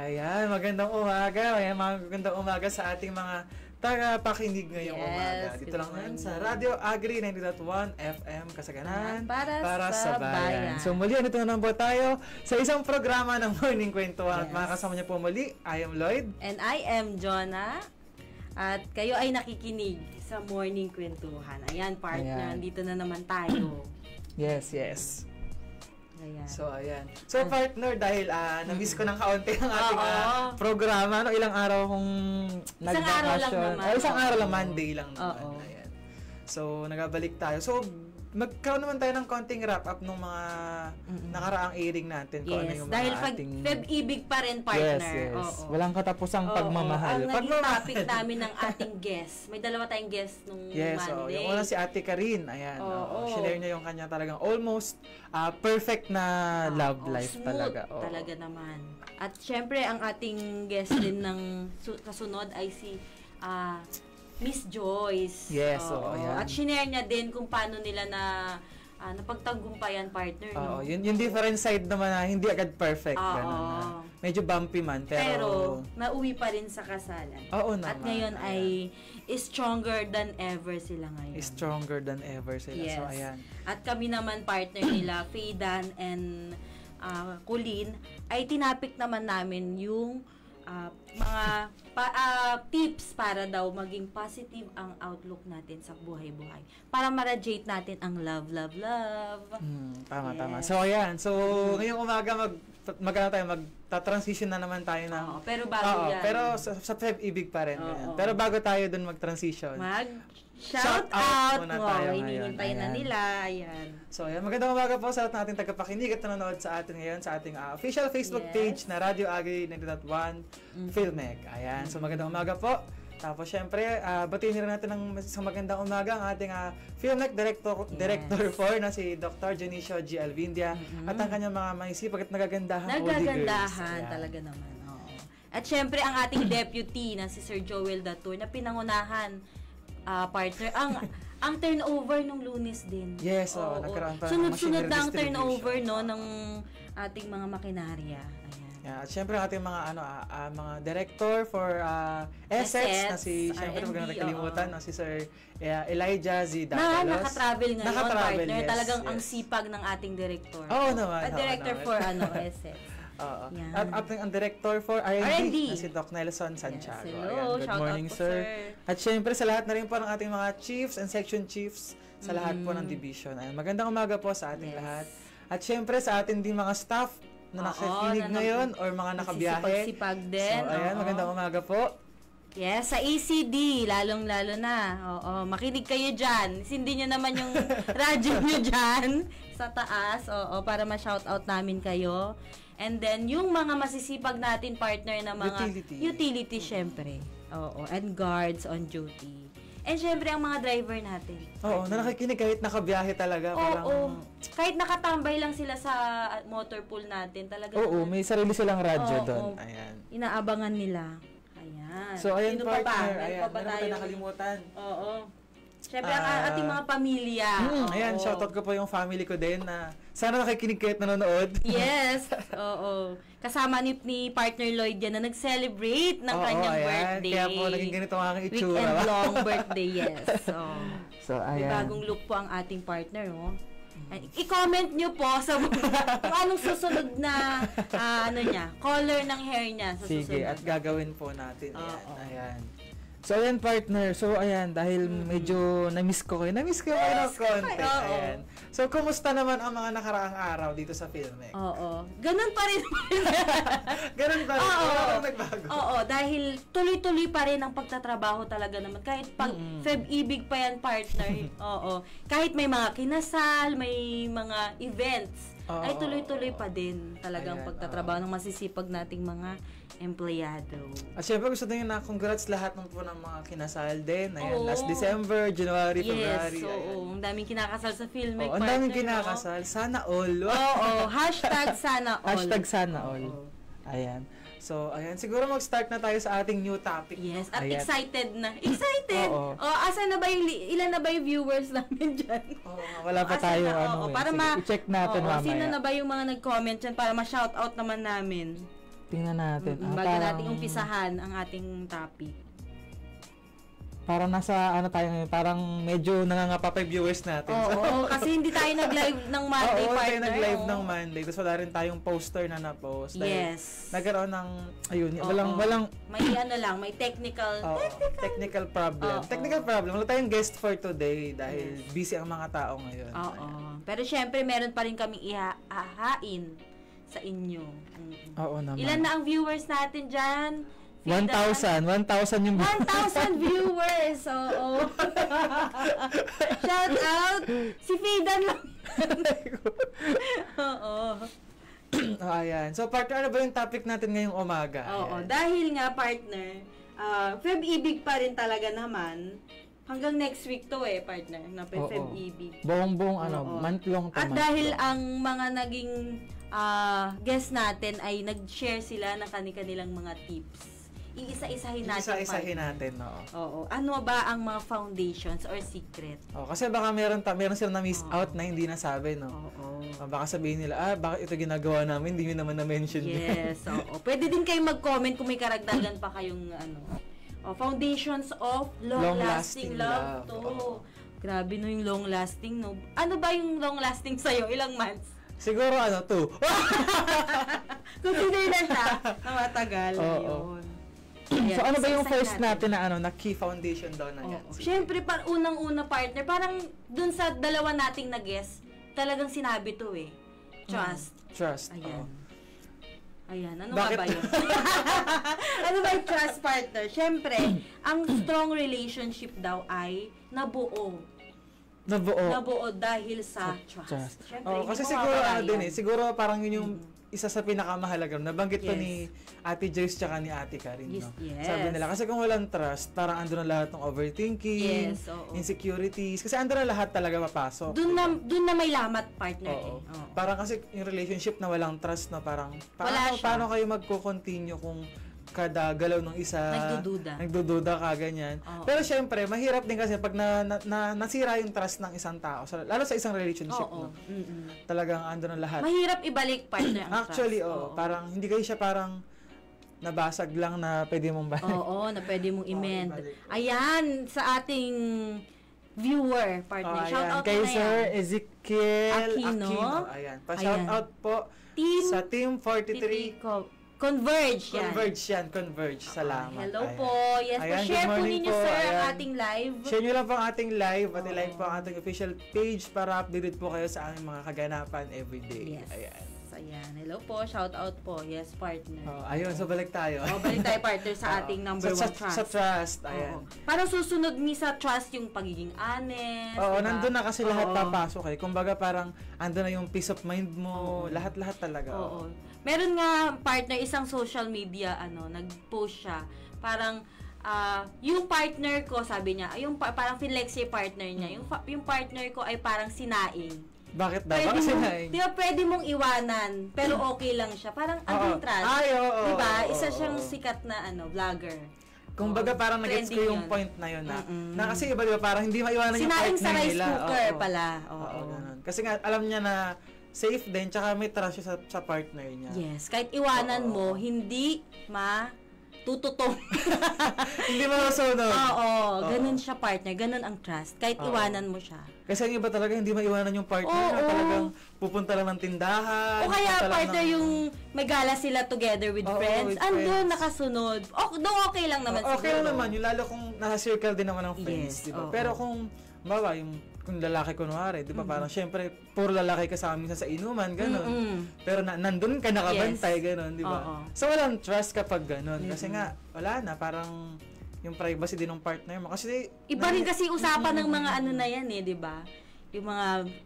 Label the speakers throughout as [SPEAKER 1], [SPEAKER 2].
[SPEAKER 1] Ayan, magandang umaga. Ayan, magandang umaga sa ating mga tagapakinig ngayong umaga. Dito lang yan sa Radio Agri 90.1 FM Kasaganan para sa bayan. So muli, nito na po tayo sa isang programa ng Morning Kwentuhan. At makakasama niyo po muli, I am Lloyd.
[SPEAKER 2] And I am Jonah. At kayo ay nakikinig sa Morning Kwentuhan. Ayan, partner, dito na naman tayo.
[SPEAKER 1] Yes, yes.
[SPEAKER 2] Ayan.
[SPEAKER 1] So, ayan. So, partner, dahil na-miss ko ng kaunti ang ating programa. No, ilang araw kong
[SPEAKER 2] isang araw lang naman.
[SPEAKER 1] Isang araw lang, Monday lang naman. Ayan. So, nagabalik tayo. So, magkaroon naman tayo ng konting wrap-up ng mga nakaraang airing natin. Kung ano yung mga
[SPEAKER 2] dahil Feb-ibig pa rin, partner.
[SPEAKER 1] Yes. Walang katapusang pagmamahal.
[SPEAKER 2] Ang naging topic namin ng ating guest. May dalawa tayong guest nung Monday.
[SPEAKER 1] Yung una si Ate Karin. Ayan. Share niya yung kanya talagang almost perfect na love life talaga.
[SPEAKER 2] Talaga naman. At syempre, ang ating guest din ng kasunod ay si Miss Joyce.
[SPEAKER 1] Yes, ayan.
[SPEAKER 2] At shinare niya din kung paano nila napagtagumpayan, partner. No?
[SPEAKER 1] Yung different side naman na hindi agad perfect. Ganun, medyo bumpy man. Pero
[SPEAKER 2] nauwi pa rin sa kasalan.
[SPEAKER 1] Oo naman.
[SPEAKER 2] At ngayon ay stronger than ever sila ngayon.
[SPEAKER 1] Stronger than ever sila.
[SPEAKER 2] Yes.
[SPEAKER 1] So, ayan.
[SPEAKER 2] At kami naman, partner nila, Faydan and Colleen, ay tinapik naman namin yung mga tips para daw maging positive ang outlook natin sa buhay-buhay. Para ma-radiate natin ang love.
[SPEAKER 1] Tama. So, ayan. So, ngayong umaga magta-transition na naman tayo ng...
[SPEAKER 2] pero bago yan.
[SPEAKER 1] Pero sa Feb-ibig pa rin. Pero bago tayo dun mag-transition.
[SPEAKER 2] Shout out
[SPEAKER 1] muna tayo ngayon.
[SPEAKER 2] Hinihintay na nila. Ayan.
[SPEAKER 1] So, ayan. Magandang umaga po sa lahat ng ating tagapakinig at nanonood sa atin ngayon sa ating official Facebook page na Radio Agri 90.1 Filmec. Ayan. So, magandang umaga po. Tapos, syempre, batiin rin natin ng isang magandang umaga ang ating Filmec Director 4 na si Dr. Janicio G. Alvindia at ang kanyang mga maisipag at nagagandahan
[SPEAKER 2] talaga naman. At syempre, ang ating deputy na si Sir Joel Datur na pinangunahan partner. Ang turnover nung Lunes din.
[SPEAKER 1] Yes, nagkaroon pa ng
[SPEAKER 2] sunod-sunod na ang turnover ng ating mga makinarya. Ayan.
[SPEAKER 1] At syempre ang ating mga mga director for assets na si syempre wag na nakalimutan si Sir Elijah Z. Davalos.
[SPEAKER 2] Naka-travel ngayon, partner. Talagang ang sipag ng ating director.
[SPEAKER 1] Naman.
[SPEAKER 2] Director for assets.
[SPEAKER 1] At ang director for R&D na si Doc Nelson Santiago.
[SPEAKER 2] Yes, hello.
[SPEAKER 1] Good morning, sir. At syempre sa lahat na rin po ng ating mga chiefs and section chiefs sa lahat po ng division. Magandang umaga po sa ating lahat. At syempre sa ating din mga staff na nakikinig ngayon or mga nakabiyahe.
[SPEAKER 2] Sipag din.
[SPEAKER 1] So, ayan, magandang umaga po.
[SPEAKER 2] Yes, sa ACD, lalong-lalo na. Makinig kayo dyan. Sindi nyo naman yung radyo nyo dyan sa taas. Para ma-shoutout namin kayo. And then, yung mga masisipag natin partner na mga utility syempre. And guards on duty. And syempre, ang mga driver natin.
[SPEAKER 1] Na nakikinig kahit nakabiyahe talaga.
[SPEAKER 2] Kahit nakatambay lang sila sa motor pool natin. Talaga
[SPEAKER 1] may sarili silang radyo doon. Ayan.
[SPEAKER 2] Inaabangan nila. Ayan.
[SPEAKER 1] So, ayan,
[SPEAKER 2] sino
[SPEAKER 1] partner.
[SPEAKER 2] Meron pa ba tayo
[SPEAKER 1] nakalimutan?
[SPEAKER 2] Siyempre, ang ating mga pamilya.
[SPEAKER 1] Ayan, shoutout ko po yung family ko din na sana nakikinig kayo at nanonood.
[SPEAKER 2] Yes. Kasama ni partner Lloyd yan na nag-celebrate ng kanyang birthday.
[SPEAKER 1] Kaya po, naging ganito ang aking itsura.
[SPEAKER 2] Weekend long birthday, yes.
[SPEAKER 1] So, ayan.
[SPEAKER 2] May bagong look po ang ating partner, I-comment nyo po sa kung anong susunod na color ng hair niya sa susunod.
[SPEAKER 1] Sige, at gagawin po natin. Ayan. So, ayan, partner. So, ayan, dahil medyo na-miss ko kayo. Na-miss ko kayo ng konti. Ayan. So, kumusta naman ang mga nakaraang araw dito sa Filmec?
[SPEAKER 2] Ganun pa rin.
[SPEAKER 1] Ganun pa rin. Walang nagbago.
[SPEAKER 2] Dahil tuloy-tuloy pa rin ang pagtatrabaho talaga naman. Kahit pag Feb-ibig pa yan, partner. Kahit may mga kinasal, may mga events, ay tuloy-tuloy pa din talagang pagtatrabaho ng masisipag nating mga empleyado. At
[SPEAKER 1] syempre gusto din na congrats lahat ng po ng mga kinasal din. Ayan, last December, January, February.
[SPEAKER 2] Ang daming kinakasal sa Filmec.
[SPEAKER 1] Ang daming kinakasal. Sana all.
[SPEAKER 2] Hashtag sana all.
[SPEAKER 1] Hashtag sana all. Ayan. So, ayan. Siguro mag-start na tayo sa ating new topic.
[SPEAKER 2] Yes. At excited na. Excited! Asan na ba ilan na ba yung viewers namin dyan?
[SPEAKER 1] Wala pa tayo.
[SPEAKER 2] Para
[SPEAKER 1] i-check natin mamaya.
[SPEAKER 2] Sino na ba yung mga nag-comment dyan para ma-shoutout naman namin?
[SPEAKER 1] Tingnan natin.
[SPEAKER 2] Bago natin umpisahan ang ating topic.
[SPEAKER 1] Parang nasa tayo ngayon, parang medyo nangangapa pa yung viewers natin.
[SPEAKER 2] Oo, kasi hindi tayo nag-live ng Monday,
[SPEAKER 1] partner. Oo,
[SPEAKER 2] partner.
[SPEAKER 1] tayo nag-live ng Monday. Tapos wala rin tayong poster na na-post.
[SPEAKER 2] Yes.
[SPEAKER 1] Nagkaroon ng, ayun, walang...
[SPEAKER 2] May may technical
[SPEAKER 1] problem. Technical problem. Wala tayong guest for today dahil busy ang mga tao ngayon.
[SPEAKER 2] Oo. Pero syempre, meron pa rin kaming ihahain sa inyo.
[SPEAKER 1] Oo naman.
[SPEAKER 2] Ilan na ang viewers natin dyan?
[SPEAKER 1] 1,000 yung
[SPEAKER 2] 1,000 viewers. Oo. Shout out si Fidan lang. Oo.
[SPEAKER 1] Ayan. So partner, ano ba yung topic natin ngayong umaga?
[SPEAKER 2] Oo. Dahil nga partner, Feb-ibig pa rin talaga naman. Hanggang next week to partner, na Feb-ibig.
[SPEAKER 1] Buong month-long
[SPEAKER 2] At dahil ang mga naging guest natin ay nag-share sila ng kanilang mga tips. Iisa-isahin natin. Oo. Ano ba ang mga foundations or secret?
[SPEAKER 1] Kasi baka meron silang na-miss out na hindi nasabi, no?
[SPEAKER 2] Oo.
[SPEAKER 1] Baka sabihin nila, bakit ito ginagawa namin, hindi nyo naman na-mention.
[SPEAKER 2] Yes, oo. Pwede din kayo mag-comment kung may karagdagan pa kayong foundations of long-lasting love. Grabe no yung long-lasting, no? Ano ba yung long-lasting sa'yo? Ilang months?
[SPEAKER 1] Siguro 2.
[SPEAKER 2] Consider na siya na matagal. Yun.
[SPEAKER 1] So ano ba yung first natin na key foundation daw na yan?
[SPEAKER 2] Siyempre, unang-una partner, parang dun sa dalawa nating nag-guess, talagang sinabi to Trust.
[SPEAKER 1] Trust.
[SPEAKER 2] Ayan, ano nga ba yun? Ano ba yung trust partner? Siyempre, ang strong relationship daw ay nabuo dahil sa trust. Siyempre,
[SPEAKER 1] kasi siguro siguro parang yun yung isa sa pinakamahalaga. Nabanggit to ni Ate Joyce tsaka ni Ate Karin.
[SPEAKER 2] Yes.
[SPEAKER 1] Sabi nila, kasi kung walang trust, parang andun na lahat ng overthinking, insecurities. Kasi andun na lahat talaga mapasok.
[SPEAKER 2] Doon na may lamat, partner.
[SPEAKER 1] Parang kasi yung relationship na walang trust na parang, paano kayo magko-continue kung kada galaw ng isa nagdududa ka ganyan. Pero syempre mahirap din kasi pag nasira yung trust ng isang tao, lalo sa isang relationship, no? Talagang ando na lahat.
[SPEAKER 2] Mahirap ibalik partner ang
[SPEAKER 1] actually trust. Parang hindi kayo siya parang nabasag lang na pwede mong balik.
[SPEAKER 2] Na pwede mong i-mend. Ayan sa ating viewer partner. Shout out
[SPEAKER 1] kay Sir Ezekiel Aquino. Ayan. Pa-shout out po sa Team 43
[SPEAKER 2] Converge
[SPEAKER 1] Converge. Salamat.
[SPEAKER 2] Hello po. Yes, share po ninyo, sir, ang ating live.
[SPEAKER 1] Share nyo lang po ang ating live at i-like po ang ating official page para updated po kayo sa aming mga kaganapan everyday.
[SPEAKER 2] Yes. Ayan. Hello po. Shout out po. Yes, partner.
[SPEAKER 1] Ayun. So, balik tayo.
[SPEAKER 2] Balik tayo, partner, sa ating number one trust.
[SPEAKER 1] Sa trust. Ayan.
[SPEAKER 2] Parang susunod sa trust yung pagiging honest.
[SPEAKER 1] Nandun na kasi lahat papasok Kumbaga parang andun na yung peace of mind mo. Lahat-lahat talaga.
[SPEAKER 2] Meron nga partner, isang social media, nag-post siya. Parang, yung partner ko, sabi niya, parang finlex yung partner niya. Yung partner ko ay parang sinaing.
[SPEAKER 1] Bakit daw? Bakit sinaing?
[SPEAKER 2] Diba, pwede mong iwanan, pero okay lang siya. Parang, andong trust. Diba? Isa siyang sikat na, vlogger.
[SPEAKER 1] Kumbaga parang nag-gets ko yung point na yun na kasi iba, diba, parang hindi maiwanan yung partner nila.
[SPEAKER 2] Sinaing sa rice cooker pala.
[SPEAKER 1] Ganun. Kasi nga, alam niya na safe din, tsaka may trust siya sa partner niya.
[SPEAKER 2] Yes, kahit iwanan mo, hindi tututong.
[SPEAKER 1] Hindi masusunod.
[SPEAKER 2] Ganun siya partner, ganun ang trust. Kahit iwanan mo siya.
[SPEAKER 1] Kasi ang iba talaga, hindi maiwanan yung partner na talagang pupunta lang ng tindahan.
[SPEAKER 2] O kaya partner yung may gala sila together with friends, andun nakasunod. Okay lang naman siguro.
[SPEAKER 1] Okay lang naman, yung lalo kung nasa circle din naman ng friends, diba? Pero kung kung lalaki kunwari, di ba, parang syempre, puro lalaki kasama minsan sa inuman, gano'n. Pero nandun ka nakabantay, gano'n, di ba? So, walang trust kapag gano'n. Kasi nga, wala na, parang yung privacy din ng partner mo. Kasi,
[SPEAKER 2] iba rin kasi usapan ng mga na yan di ba? Yung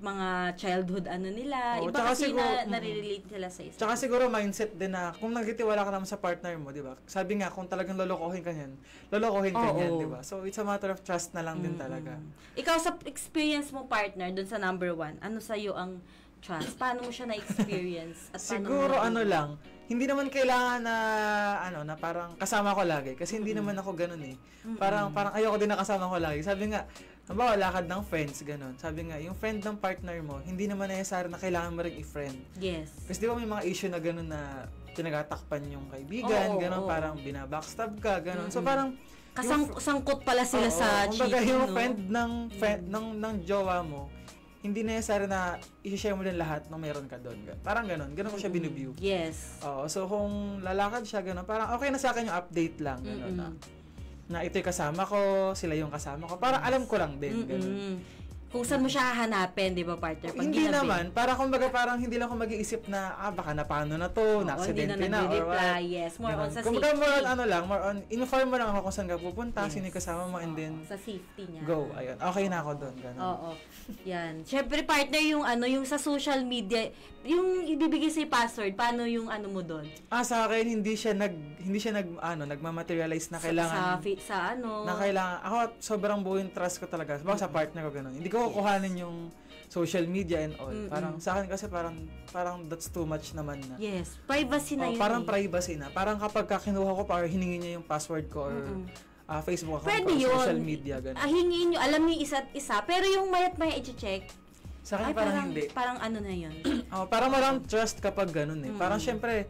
[SPEAKER 2] mga childhood nila. Iba kasi siguro, nare-relate sila sa isa.
[SPEAKER 1] Tsaka siguro mindset din na kung nagtitiwala ka naman sa partner mo, di ba? Sabi nga, kung talagang lolokohin ka niyan, di ba? So, it's a matter of trust na lang din talaga.
[SPEAKER 2] Ikaw sa experience mo, partner, dun sa number 1, ano sa'yo ang trust? Paano mo siya na-experience? At
[SPEAKER 1] siguro lang, hindi naman kailangan na parang kasama ko lagi kasi hindi naman ako ganoon Parang ayoko din na kasama ko lagi. Sabi nga, Halimbawa, lakad ng friends, ganun. Sabi nga, yung friend ng partner mo, hindi naman necessary na kailangan mo rin i-friend.
[SPEAKER 2] Yes.
[SPEAKER 1] Kasi di ba may mga issue na ganun na pinagatakpan yung kaibigan, ganun, parang binabackstab ka, ganun. So parang
[SPEAKER 2] Sangkot pala sila sa
[SPEAKER 1] kumbaga
[SPEAKER 2] cheating,
[SPEAKER 1] yung
[SPEAKER 2] no?
[SPEAKER 1] friend ng jowa mo, hindi necessary na i-share mo din lahat ng meron ka doon. Parang ganun ko siya biniview.
[SPEAKER 2] Yes.
[SPEAKER 1] Oo, so kung lalakad siya, ganun, parang okay na sa akin yung update lang, ganun na ito'y kasama ko, sila yung kasama ko, para alam ko lang din, ganun.
[SPEAKER 2] Kung saan mo siya hahanapin, di ba, partner? Pag
[SPEAKER 1] Hindi
[SPEAKER 2] ginabi.
[SPEAKER 1] naman, parang hindi lang ako mag-iisip na, baka napano na to, na-aksidente na, or what.
[SPEAKER 2] Yes, more
[SPEAKER 1] Ganun.
[SPEAKER 2] on sa
[SPEAKER 1] Kumbaga,
[SPEAKER 2] safety.
[SPEAKER 1] more on, inform mo lang ako kung saan ka pupunta, sino yung kasama mo, and then,
[SPEAKER 2] Sa safety niya.
[SPEAKER 1] go, ayun. Okay na ako doon, ganun.
[SPEAKER 2] Oo. Yan. Siyempre, partner, yung sa social media, yung ibibigay sa password, paano yung mo doon?
[SPEAKER 1] Sa akin, hindi siya nagmamaterialize na kailangan, na kailangan, ako, sobrang buo yung trust ko talaga. Baka sa partner ko, ganun. Hindi ko kukuhanin yung social media and all. Parang sa akin kasi parang that's too much naman na.
[SPEAKER 2] Yes, privacy na yun.
[SPEAKER 1] Parang privacy na. Parang kapag kinuha ko or hiningi niya yung password ko or Facebook account
[SPEAKER 2] pwede
[SPEAKER 1] ko,
[SPEAKER 2] yun.
[SPEAKER 1] social media, ganun.
[SPEAKER 2] Hingiin nyo, alam niyo isa't isa, pero yung mayat maya i-check.
[SPEAKER 1] Sa akin parang hindi.
[SPEAKER 2] Parang na yun.
[SPEAKER 1] Parang walang trust kapag ganun eh. Parang syempre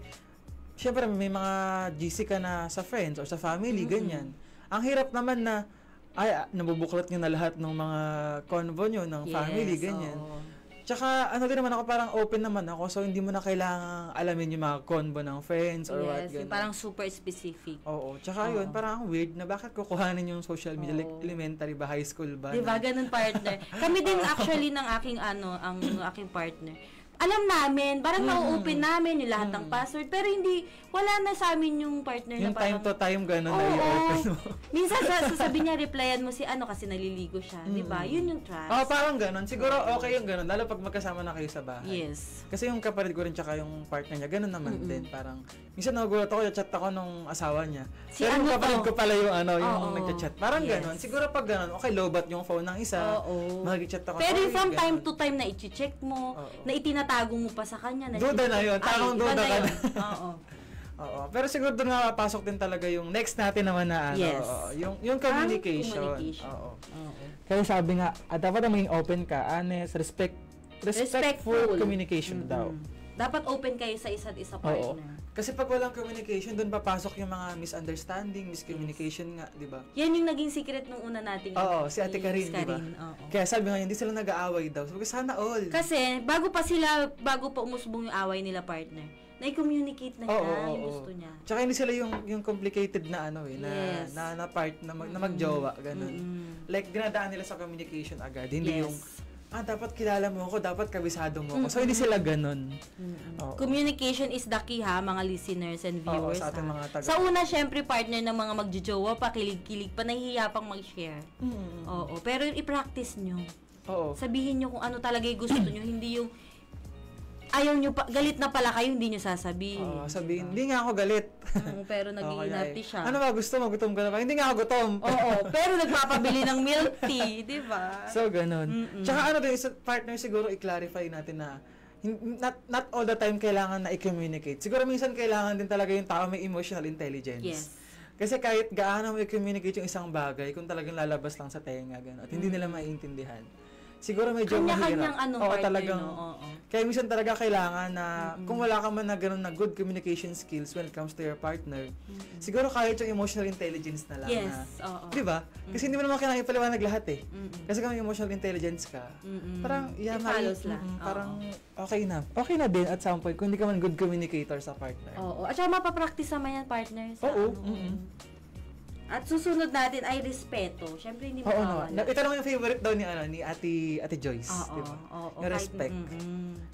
[SPEAKER 1] may mga GC ka na sa friends or sa family, ganyan. Ang hirap naman na nabubuklat nyo na lahat ng mga convo nyo, ng family, ganyan. Tsaka, din naman ako, parang open naman ako, so hindi mo na kailangang alamin yung mga convo ng friends or what, ganyan.
[SPEAKER 2] Parang super specific.
[SPEAKER 1] Oo. Tsaka yun, parang weird na bakit kukuhanin yung social media, like elementary ba, high school ba?
[SPEAKER 2] Diba, ganun partner. Kami din actually ng aking ang aking partner. Alam namin, parang na-open namin yung lahat ng password, pero wala na sa amin yung partner
[SPEAKER 1] yung
[SPEAKER 2] na parang...
[SPEAKER 1] Yung time to time, gano'n na i-open mo.
[SPEAKER 2] Minsan, sasabi niya, replyan mo si kasi naliligo siya. Diba? Yun yung trust.
[SPEAKER 1] Parang gano'n. Siguro okay yung gano'n, lalo pag magkasama na kayo sa bahay.
[SPEAKER 2] Yes.
[SPEAKER 1] Kasi yung kapatid ko rin tsaka yung partner niya, gano'n naman din. Parang, minsan nagugulat ako, chat ako nung asawa niya. Pero yung kapatid ko pala yung yung nagchat. Parang gano'n. Siguro pag gano'n, okay, low-bat yung phone ng isa. Mag-chat ako.
[SPEAKER 2] Pero from time to time na i-check mo, na itinatago mo pa sa kanya.
[SPEAKER 1] Duda na yun. Tamang duda ka na.
[SPEAKER 2] Oo.
[SPEAKER 1] Pero siguro doon nga papasok din talaga yung next natin naman na
[SPEAKER 2] yes.
[SPEAKER 1] Yung communication. Oo. Kaya sabi nga, dapat maging open ka, honest, respectful communication daw.
[SPEAKER 2] Dapat open kayo sa isa't isa, partner.
[SPEAKER 1] Kasi pag walang communication, doon papasok yung mga misunderstanding, miscommunication nga, di ba?
[SPEAKER 2] Yan yung naging secret nung una nating
[SPEAKER 1] si Ate Karin, di ba? Kaya sabi nga, hindi sila nag-aaway daw. Sabi ko, sana all.
[SPEAKER 2] Kasi, bago pa umusbong yung away nila, partner, na-communicate na niya yung gusto niya.
[SPEAKER 1] Tsaka hindi sila yung complicated na na part na mag-jowa, ganun. Like, dinadaan nila sa communication agad. Hindi yung dapat kilala mo ako, dapat kabisado mo ako. So, hindi sila ganun.
[SPEAKER 2] Communication is the key, mga listeners and viewers.
[SPEAKER 1] Sa ating mga taga.
[SPEAKER 2] Sa una, syempre, partner ng mga magjojowa, pakilig-kilig pa, nahihiya pang mag-share. Pero i-practice nyo. Sabihin nyo kung ano talaga yung gusto nyo, hindi yung ayaw nyo pa, galit na pala kayo, hindi nyo sasabihin.
[SPEAKER 1] Sabihin, hindi nga ako galit.
[SPEAKER 2] Pero nag-iinarte siya.
[SPEAKER 1] Ano ba, gusto mo? Gutom ka na ba? Hindi nga ako gutom.
[SPEAKER 2] Pero nagpapabili ng milk tea, di ba?
[SPEAKER 1] So, ganun. Tsaka din, partner siguro i-clarify natin na not all the time kailangan na i-communicate. Siguro minsan kailangan din talaga yung tao may emotional intelligence.
[SPEAKER 2] Yes.
[SPEAKER 1] Kasi kahit gaano mo i-communicate yung isang bagay, kung talagang lalabas lang sa tenga, gano'n, at hindi nila maiintindihan. Siguro medyo
[SPEAKER 2] kanya-kanyang partner,
[SPEAKER 1] talagang, kaya minsan talaga kailangan na, kung wala ka man na gano'n na good communication skills when it comes to your partner, siguro kahit yung emotional intelligence na lang di ba? Kasi hindi mo naman kailangan ipaliwanag lahat eh. Kasi kung may emotional intelligence ka, parang, parang okay na. Okay na din at some point, kung hindi ka man good communicator sa partner.
[SPEAKER 2] At saka mapapractice naman yan, partner. At susunod natin ay respeto. Siyempre, hindi mo mawala.
[SPEAKER 1] Ito naman yung favorite daw ni Ate Joyce. Diba? Yung respect.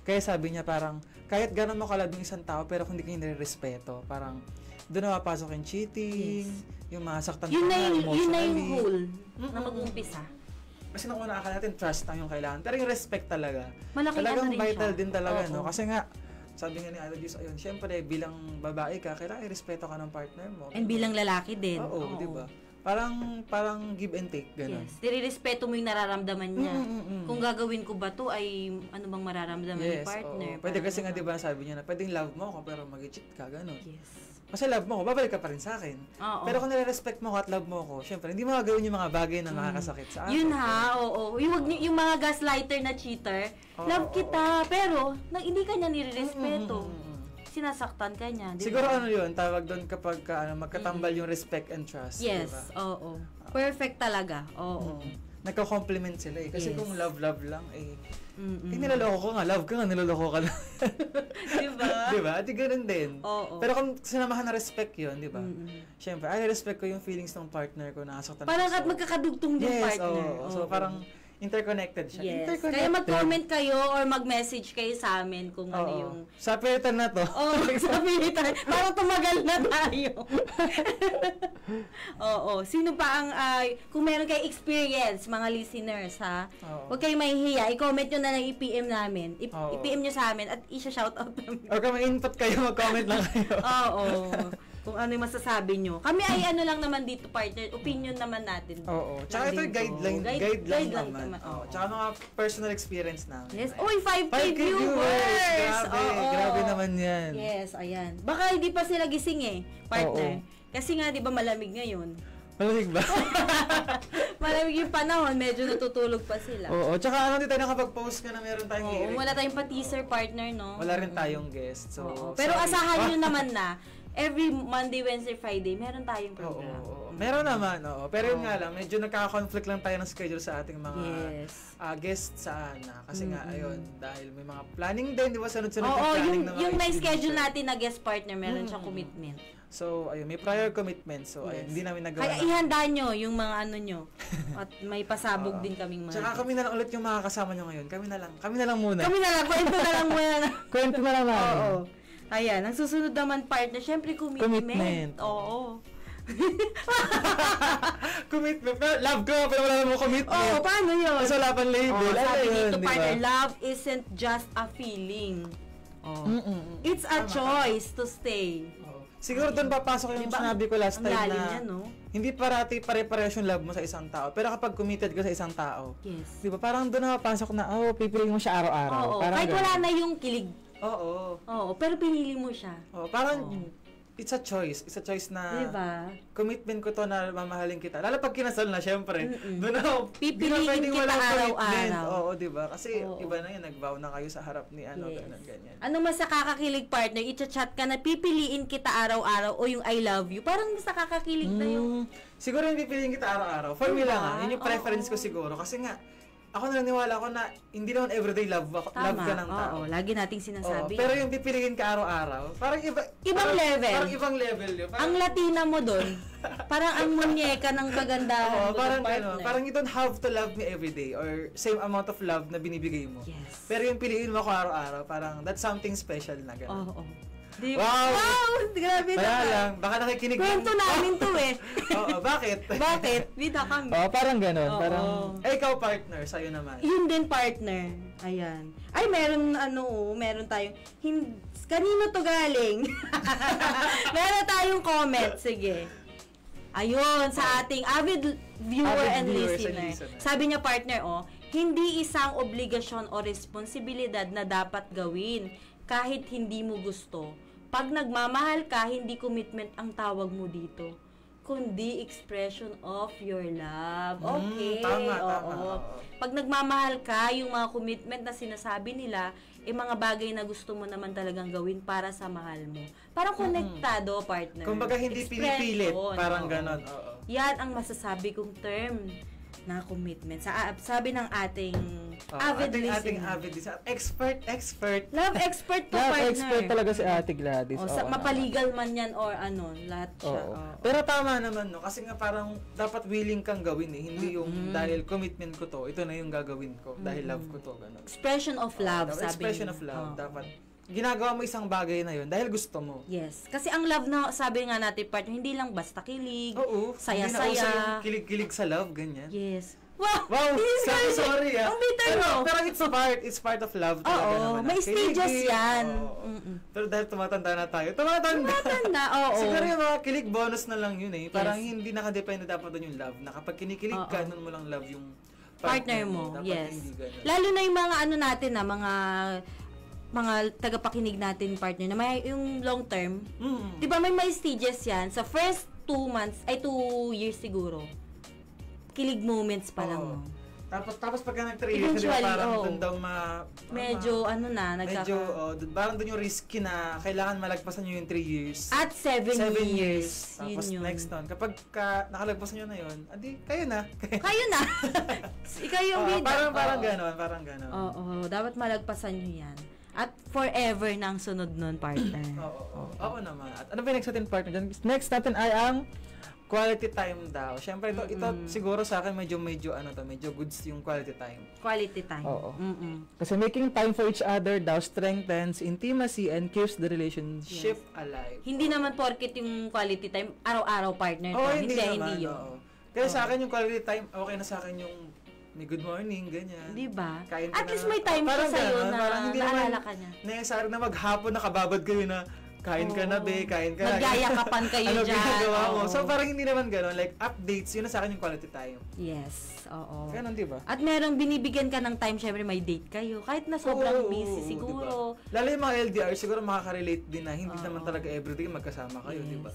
[SPEAKER 1] Kaya sabi niya parang, kahit gano'n mo kalab yung isang tao, pero kung hindi ka nire-respeto, parang doon na mapasok yung cheating, yung masaktan ka na emotionally.
[SPEAKER 2] Yun na yung whole na mag-umpisa.
[SPEAKER 1] Kasi nung una akala natin, trust lang yung kailangan. Pero yung respect talaga.
[SPEAKER 2] Malaking
[SPEAKER 1] vital din talaga, no? Kasi nga, sabi nga ni Ate Joyce, ayun, syempre, bilang babae ka, kailangan i-respeto ka ng partner mo.
[SPEAKER 2] And bilang lalaki din.
[SPEAKER 1] Oo. Di ba? Parang give and take, gano'n.
[SPEAKER 2] Yes. Nire-respeto mo yung nararamdaman niya. Kung gagawin ko ba to ay ano bang mararamdaman ni partner.
[SPEAKER 1] Pwede kasi nga, di ba, sabi niya na, pwedeng love mo ako, pero mag-cheat ka, gano'n.
[SPEAKER 2] Yes.
[SPEAKER 1] kasi love mo ko, babalik ka pa rin sa akin.
[SPEAKER 2] Oo.
[SPEAKER 1] Pero kung nire-respect mo ko at love mo ko, syempre, hindi mo gagawin yung mga bagay na makakasakit sa akin.
[SPEAKER 2] Yun ha, oo. Yung mga gaslighter na cheater, love kita, pero hindi ka niya nire-respeto. Sinasaktan ka niya, di ba?
[SPEAKER 1] Siguro ano yun, tawag doon kapag magkatambal yung respect and trust.
[SPEAKER 2] Yes,
[SPEAKER 1] diba?
[SPEAKER 2] oo. Perfect talaga, oo.
[SPEAKER 1] Nagko-compliment sila eh. Kasi kung love lang eh, niloloko ko nga, love ka nga, niloloko ka lang.
[SPEAKER 2] Diba?
[SPEAKER 1] Diba? At ganun din.
[SPEAKER 2] Oo.
[SPEAKER 1] Pero kung sinamahan na respect yun, diba? Siyempre, respect ko yung feelings ng partner ko na nasaktan.
[SPEAKER 2] Parang at magkakadugtong yung partner.
[SPEAKER 1] Oo. So parang interconnected siya.
[SPEAKER 2] Yes.
[SPEAKER 1] Interconnected.
[SPEAKER 2] Kaya mag-comment kayo or mag-message kayo sa amin kung ano yung...
[SPEAKER 1] Sa pilitan na to.
[SPEAKER 2] Sa pilitan. Parang tumagal na tayo. Oo. Sino pa ang... kung meron kayo experience, mga listeners, ha? Huwag kayong mahihiya. I-comment nyo na lang i-PM namin. I-PM nyo sa amin at i-shoutout namin.
[SPEAKER 1] Or kung may input kayo, mag-comment lang kayo.
[SPEAKER 2] Oo. Kung ano yung masasabi nyo. Kami ay ano lang naman dito, partner. Opinion naman natin.
[SPEAKER 1] Oo. Tsaka ito guideline naman. Oo. Tsaka mga personal experience namin.
[SPEAKER 2] Yes. Uy, 5K viewers!
[SPEAKER 1] Grabe naman yan.
[SPEAKER 2] Yes, ayan. Baka hindi pa sila gising eh, partner. Kasi nga, di ba malamig ngayon?
[SPEAKER 1] Malamig ba?
[SPEAKER 2] Malamig yung panahon, medyo natutulog pa sila.
[SPEAKER 1] Oo. Tsaka di tayo nakapag-post ka na meron tayong hearing.
[SPEAKER 2] Wala tayong pa-teaser, partner, no?
[SPEAKER 1] Wala rin tayong guest. So,
[SPEAKER 2] pero asahan nyo naman na, every Monday, Wednesday, Friday, meron tayong program.
[SPEAKER 1] Meron naman, oo. Pero yun nga lang, medyo nagkaka-conflict lang tayo ng schedule sa ating mga guests sa ANA. Kasi nga, ayun, dahil may mga planning din, di ba? Sunod-sunod yung planning ng mga
[SPEAKER 2] yung na-schedule natin na guest partner, meron siyang commitment.
[SPEAKER 1] So, ayun, may prior commitment. So, ayun, hindi namin nagawa.
[SPEAKER 2] Kaya ihanda nyo yung mga ano nyo. At may pasabog din kaming mga.
[SPEAKER 1] Tsaka kami na lang ulit yung makakasama nyo ngayon. Kami na lang muna.
[SPEAKER 2] Kami na lang, kwento na lang muna.
[SPEAKER 1] Kwento na lang namin.
[SPEAKER 2] Oo. Ayan, ang susunod naman partner, syempre commitment. Oo.
[SPEAKER 1] Commitment. Love ko, pero wala namang commitment.
[SPEAKER 2] Oo, paano yun?
[SPEAKER 1] Kasi wala pang label.
[SPEAKER 2] Sabi dito, partner, love isn't just a feeling. It's a choice to stay.
[SPEAKER 1] Siguro doon papasok yung sinabi ko last time na hindi parati pare-parehas yung love mo sa isang tao. Pero kapag committed ka sa isang tao, di ba parang doon napapasok na, pipiliin mo siya araw-araw.
[SPEAKER 2] Oo, kahit wala na yung kilig.
[SPEAKER 1] Oo,
[SPEAKER 2] pero pinili mo siya.
[SPEAKER 1] Parang it's a choice. It's a choice na commitment ko to na mamahalin kita. Lalo pag kinasal na, syempre. Doon na,
[SPEAKER 2] pipiliin kita araw-araw.
[SPEAKER 1] Oo, di ba? Kasi iba na yun, nag-vow na kayo sa harap ni ganyan.
[SPEAKER 2] Ano mas nakakakilig, partner? I-chat ka na pipiliin kita araw-araw o yung I love you. Parang mas nakakakilig na yung...
[SPEAKER 1] Siguro yung pipiliin kita araw-araw. For me lang, yun yung preference ko siguro. Kasi nga, ako naniniwala ko na hindi naman everyday love ka ng tao.
[SPEAKER 2] Lagi nating sinasabi.
[SPEAKER 1] Pero yung pipiliin ka araw-araw, parang
[SPEAKER 2] ibang level.
[SPEAKER 1] Parang ibang level yun.
[SPEAKER 2] Ang Latina mo doon, parang ang munyeka ng kagandahan.
[SPEAKER 1] Parang you don't have to love me everyday or same amount of love na binibigay mo.
[SPEAKER 2] Yes.
[SPEAKER 1] Pero yung piliin mo ako araw-araw, parang that's something special na gano'n.
[SPEAKER 2] Wow! Grabe na.
[SPEAKER 1] Kaya lang, baka nakikinig
[SPEAKER 2] kwento namin to eh.
[SPEAKER 1] Bakit?
[SPEAKER 2] Bakit? Bida kami.
[SPEAKER 1] Parang gano'n. Parang, ikaw partner, sa'yo naman.
[SPEAKER 2] Yun din partner. Ayan. Ay, meron tayong, kanino to galing? Meron tayong comment. Sige. Ayun, sa ating avid viewer and listener. Sabi niya partner, hindi isang obligasyon o responsibilidad na dapat gawin kahit hindi mo gusto. Pag nagmamahal ka, hindi commitment ang tawag mo dito, kundi expression of your love. Okay.
[SPEAKER 1] Tama.
[SPEAKER 2] Pag nagmamahal ka, yung mga commitment na sinasabi nila, mga bagay na gusto mo naman talagang gawin para sa mahal mo. Parang konektado, partner.
[SPEAKER 1] Kumbaga hindi pinipilit, parang ganon.
[SPEAKER 2] Yan ang masasabi kong term na commitment. Sabi ng ating avid listener. Expert. Love expert to, partner.
[SPEAKER 1] Love expert talaga si Ate Gladys.
[SPEAKER 2] Mapaligal man yan or lahat siya.
[SPEAKER 1] Pero tama naman, no? Kasi nga parang dapat willing kang gawin eh. Hindi yung dahil commitment ko to, ito na yung gagawin ko. Dahil love ko to. Ganun.
[SPEAKER 2] Expression of love, sabi.
[SPEAKER 1] Expression of love. Dapat ginagawa mo isang bagay na yun dahil gusto mo.
[SPEAKER 2] Yes. Kasi ang love na, sabi nga natin, partner, hindi lang basta kilig, saya-saya.
[SPEAKER 1] Hindi na yung kilig-kilig sa love, ganyan.
[SPEAKER 2] Yes.
[SPEAKER 1] Wow! Sorry
[SPEAKER 2] Ang bitter mo.
[SPEAKER 1] Pero it's part of love talaga naman.
[SPEAKER 2] May stages yan.
[SPEAKER 1] Pero dahil tumatanda na tayo, Siguro yung mga kilig bonus na lang yun eh. Parang hindi nakadepende dapat doon yung love. Na kapag kinikilig ka, nun mo lang love yung
[SPEAKER 2] partner mo.
[SPEAKER 1] Yes.
[SPEAKER 2] Lalo na yung mga natin mga mga tagapakinig natin partner na may yung long term, di ba may stages yan? Sa first 2 months, ay 2 years siguro, kilig moments pa lang.
[SPEAKER 1] Tapos pagka nag-3 years, di ba, parang dun daw
[SPEAKER 2] medyo,
[SPEAKER 1] parang dun yung risky na kailangan malagpasan nyo yung 3 years.
[SPEAKER 2] At 7 years.
[SPEAKER 1] Tapos
[SPEAKER 2] yun.
[SPEAKER 1] next one, kapag nakalagpasan nyo na yun, adi, kayo na.
[SPEAKER 2] Kayo na. Ikaw yung bida.
[SPEAKER 1] Parang ganon.
[SPEAKER 2] Oo, dapat malagpasan nyo yan. At forever na ang sunod nun, partner.
[SPEAKER 1] Oo naman. At ano ba yung next natin, partner? Next natin ay ang quality time daw. Siyempre, ito siguro sa akin medyo goods yung quality time.
[SPEAKER 2] Quality time.
[SPEAKER 1] Oo. Kasi making time for each other daw strengthens intimacy and keeps the relationship alive.
[SPEAKER 2] Hindi naman porket yung quality time, araw-araw partner.
[SPEAKER 1] Hindi yun. Kaya sa akin yung quality time, okay na sa akin yung may good morning, ganyan.
[SPEAKER 2] Diba?
[SPEAKER 1] Kain
[SPEAKER 2] At least may time siya sa'yo na naalala ka niya.
[SPEAKER 1] Necessary na maghapon nakababad kayo na kain ka na, kain ka na.
[SPEAKER 2] Magyayakapan kayo
[SPEAKER 1] ano
[SPEAKER 2] dyan.
[SPEAKER 1] ginagawa mo? So, parang hindi naman gano'n. Like, updates, yun na sa akin yung quality time.
[SPEAKER 2] Yes, oo.
[SPEAKER 1] Ganon, di ba?
[SPEAKER 2] At merong binibigyan ka ng time, syempre may date kayo. Kahit na sobrang busy siguro.
[SPEAKER 1] Diba? Lalo yung mga LDR, siguro makaka-relate din na hindi naman talaga everyday magkasama kayo, di ba?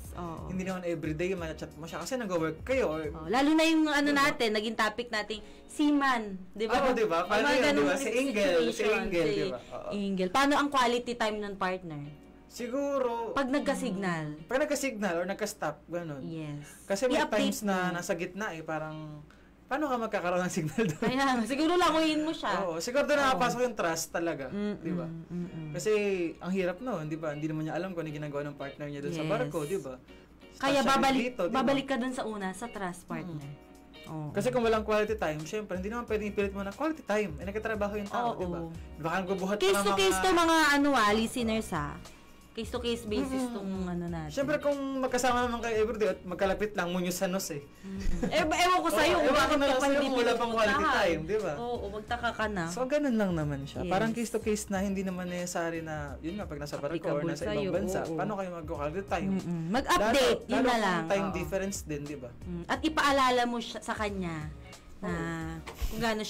[SPEAKER 1] Hindi naman everyday ma-chat mo siya kasi nag-work kayo. Or,
[SPEAKER 2] lalo na yung natin, naging topic nating seaman, di ba?
[SPEAKER 1] Oo, di ba? Paano yun, di ba? Si Engel, di ba?
[SPEAKER 2] Engel. Paano ang quality time ng partner?
[SPEAKER 1] Siguro,
[SPEAKER 2] pag nagka-signal
[SPEAKER 1] or nagka-stop, gano'n.
[SPEAKER 2] Yes.
[SPEAKER 1] Kasi may times na nasa gitna parang, paano ka magkakaroon ng signal doon?
[SPEAKER 2] Kaya, siguro languyin mo siya.
[SPEAKER 1] Oo, siguro doon nakapasok yung trust talaga, di ba? Kasi, ang hirap noon, di ba? Hindi naman niya alam kung ano ginagawa ng partner niya doon sa barko, di ba?
[SPEAKER 2] Kaya babalik ka doon sa una, sa trust partner.
[SPEAKER 1] Kasi kung walang quality time, syempre, hindi naman pwedeng ipilit mo na quality time. Nagkatrabaho yung tao, di ba? Baka nagbubuhat
[SPEAKER 2] case to case to mga listeners case-to-case basis tong natin.
[SPEAKER 1] Siyempre kung magkasama naman kayo everyday at magkalapit lang Muñoz-Sanos
[SPEAKER 2] ewan ko sa'yo,
[SPEAKER 1] ewan ko na lang sa'yo kung wala pang quality time, di ba?
[SPEAKER 2] Oo, magtaka ka na.
[SPEAKER 1] So, ganun lang naman siya. Yes. Parang case-to-case na hindi naman necessary na, yun nga, pag nasa barko or nasa ibang bansa, paano kayo mag-quality time?
[SPEAKER 2] Mag-update, yun na lang.
[SPEAKER 1] Lalo time difference din, di ba?
[SPEAKER 2] At ipaalala mo sa kanya na kung gaano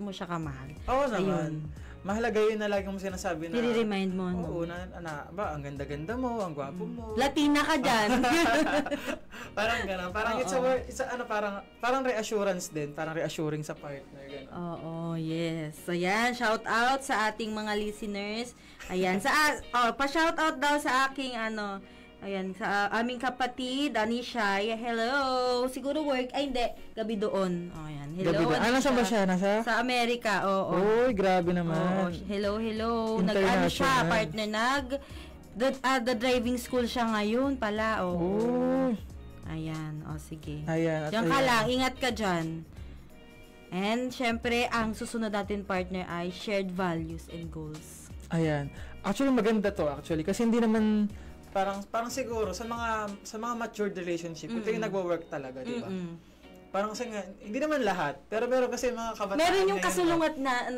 [SPEAKER 2] mo siya kamahal.
[SPEAKER 1] Oo naman. Mahalaga yun na lagi mo sinasabi na
[SPEAKER 2] i-remind mo.
[SPEAKER 1] Oo, ang ganda-ganda mo, ang gwapo mo.
[SPEAKER 2] Latina ka dyan.
[SPEAKER 1] Parang gano'n. Parang parang reassurance din. Parang reassuring sa partner. Gano'n.
[SPEAKER 2] Oo, yes. So, yan. Shout out sa ating mga listeners. Ayan. Pa-shout out daw sa aking ayan, sa aming kapatid, Anisha. Hello. Siguro work. Ay, hindi. Gabi doon. Ayan. Hello,
[SPEAKER 1] Anisha. Nasa ba siya?
[SPEAKER 2] Sa Amerika, oo.
[SPEAKER 1] Uy, grabe naman.
[SPEAKER 2] Hello. Nag-ano siya, partner, the driving school siya ngayon pala, oo. Ayan, sige.
[SPEAKER 1] Ayan.
[SPEAKER 2] Diyan ka lang, ingat ka dyan. And, syempre, ang susunod natin, partner, ay shared values and goals.
[SPEAKER 1] Ayan. Actually, maganda to, kasi hindi naman parang siguro sa mga matured relationship, ito yung nagwo-work talaga, di ba? Parang kasi nga, hindi naman lahat, pero meron kasi mga kabataan.
[SPEAKER 2] Meron yung kasulungat na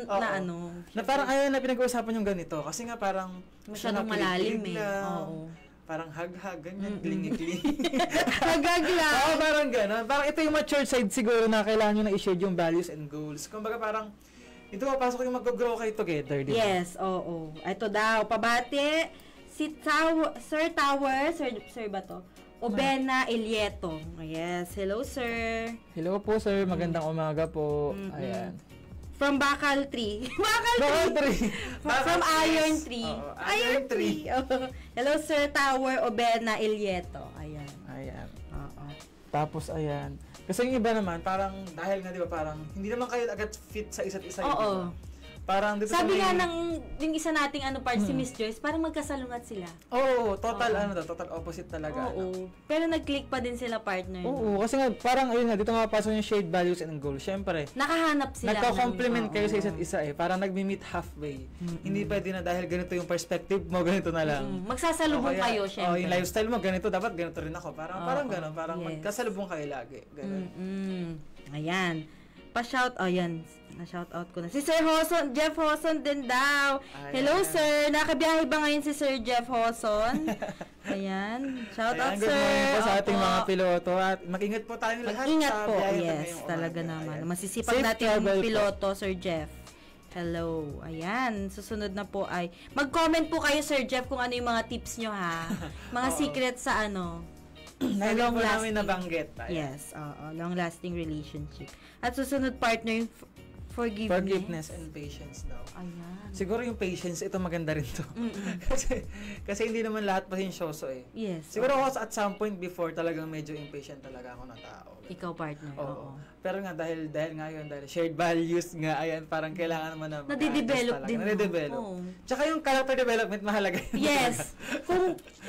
[SPEAKER 1] parang ayaw na pinag-uusapan yung ganito, kasi nga parang
[SPEAKER 2] masyadong malalim
[SPEAKER 1] parang hag-hag, ganyan, klingi-klingi.
[SPEAKER 2] Hag-hag lang.
[SPEAKER 1] Oo, parang gano'n. Parang ito yung matured side siguro na kailangan nyo na i-share yung values and goals. Kumbaga parang, ito papasok yung mag-grow kayo together, di ba?
[SPEAKER 2] Yes, oo. Ito daw, pabati. Si Sir ba to? Obena Ilieto. Yes, hello sir.
[SPEAKER 1] Hello po sir, magandang umaga po. Ayan.
[SPEAKER 2] From Bacal Tree. Bacal Tree. From Iron Tree.
[SPEAKER 1] Iron Tree.
[SPEAKER 2] Hello Sir Tower Obena Ilieto. Ayan.
[SPEAKER 1] Tapos ayan. Kasi yung iba naman, parang dahil nga di ba parang hindi naman kayo agad fit sa isa't isa.
[SPEAKER 2] Oo.
[SPEAKER 1] Parang dito
[SPEAKER 2] sabi nga yung isa nating si Miss Joyce, parang magkasalungat sila.
[SPEAKER 1] Oo, total opposite talaga.
[SPEAKER 2] Oo. Pero nag-click pa din sila, partner.
[SPEAKER 1] Oo, kasi nga parang ayun nga dito nga pasok yung shared values and goals. Syempre,
[SPEAKER 2] nakahanap sila.
[SPEAKER 1] Nagko-complement kayo sa isa't isa Parang nagmi-meet halfway. Hindi pwede na dahil ganito yung perspective mo, ganito na lang.
[SPEAKER 2] Magsasalubong kayo, syempre.
[SPEAKER 1] Yung lifestyle mo ganito, dapat ganito rin ako. Parang gano'n, parang magkasalubong kayo lagi. Gano'n.
[SPEAKER 2] Ayan. Pa-shout, ayan. Na-shout out ko na. Si Sir Hoson, Jeff Hoson din daw. Hello, sir. Nakabiyahe ba ngayon si Sir Jeff Hoson? Ayan. Shout out, sir.
[SPEAKER 1] Good morning po sa ating mga piloto. At mag-ingat po tayong lahat.
[SPEAKER 2] Mag-ingat po. Yes, talaga naman. Masisipag natin yung piloto, Sir Jeff. Hello. Ayan. Susunod na po ay, mag-comment po kayo, Sir Jeff, kung ano yung mga tips nyo, ha? Mga secrets sa
[SPEAKER 1] Na long namin nabanggit.
[SPEAKER 2] Yes, long-lasting relationship. At susunod partner, yung
[SPEAKER 1] forgiveness and patience daw.
[SPEAKER 2] Ayan.
[SPEAKER 1] Siguro yung patience, ito maganda rin to. kasi hindi naman lahat pasensyoso eh.
[SPEAKER 2] Yes.
[SPEAKER 1] Siguro ako at some point before talagang medyo impatient talaga ako na tao.
[SPEAKER 2] Ikaw partner.
[SPEAKER 1] Oo. Pero nga dahil nga yun, dahil shared values nga, ayan, parang kailangan naman na
[SPEAKER 2] nadidevelop din.
[SPEAKER 1] Nadidevelop. Tsaka yung character development mahalaga yun.
[SPEAKER 2] Yes.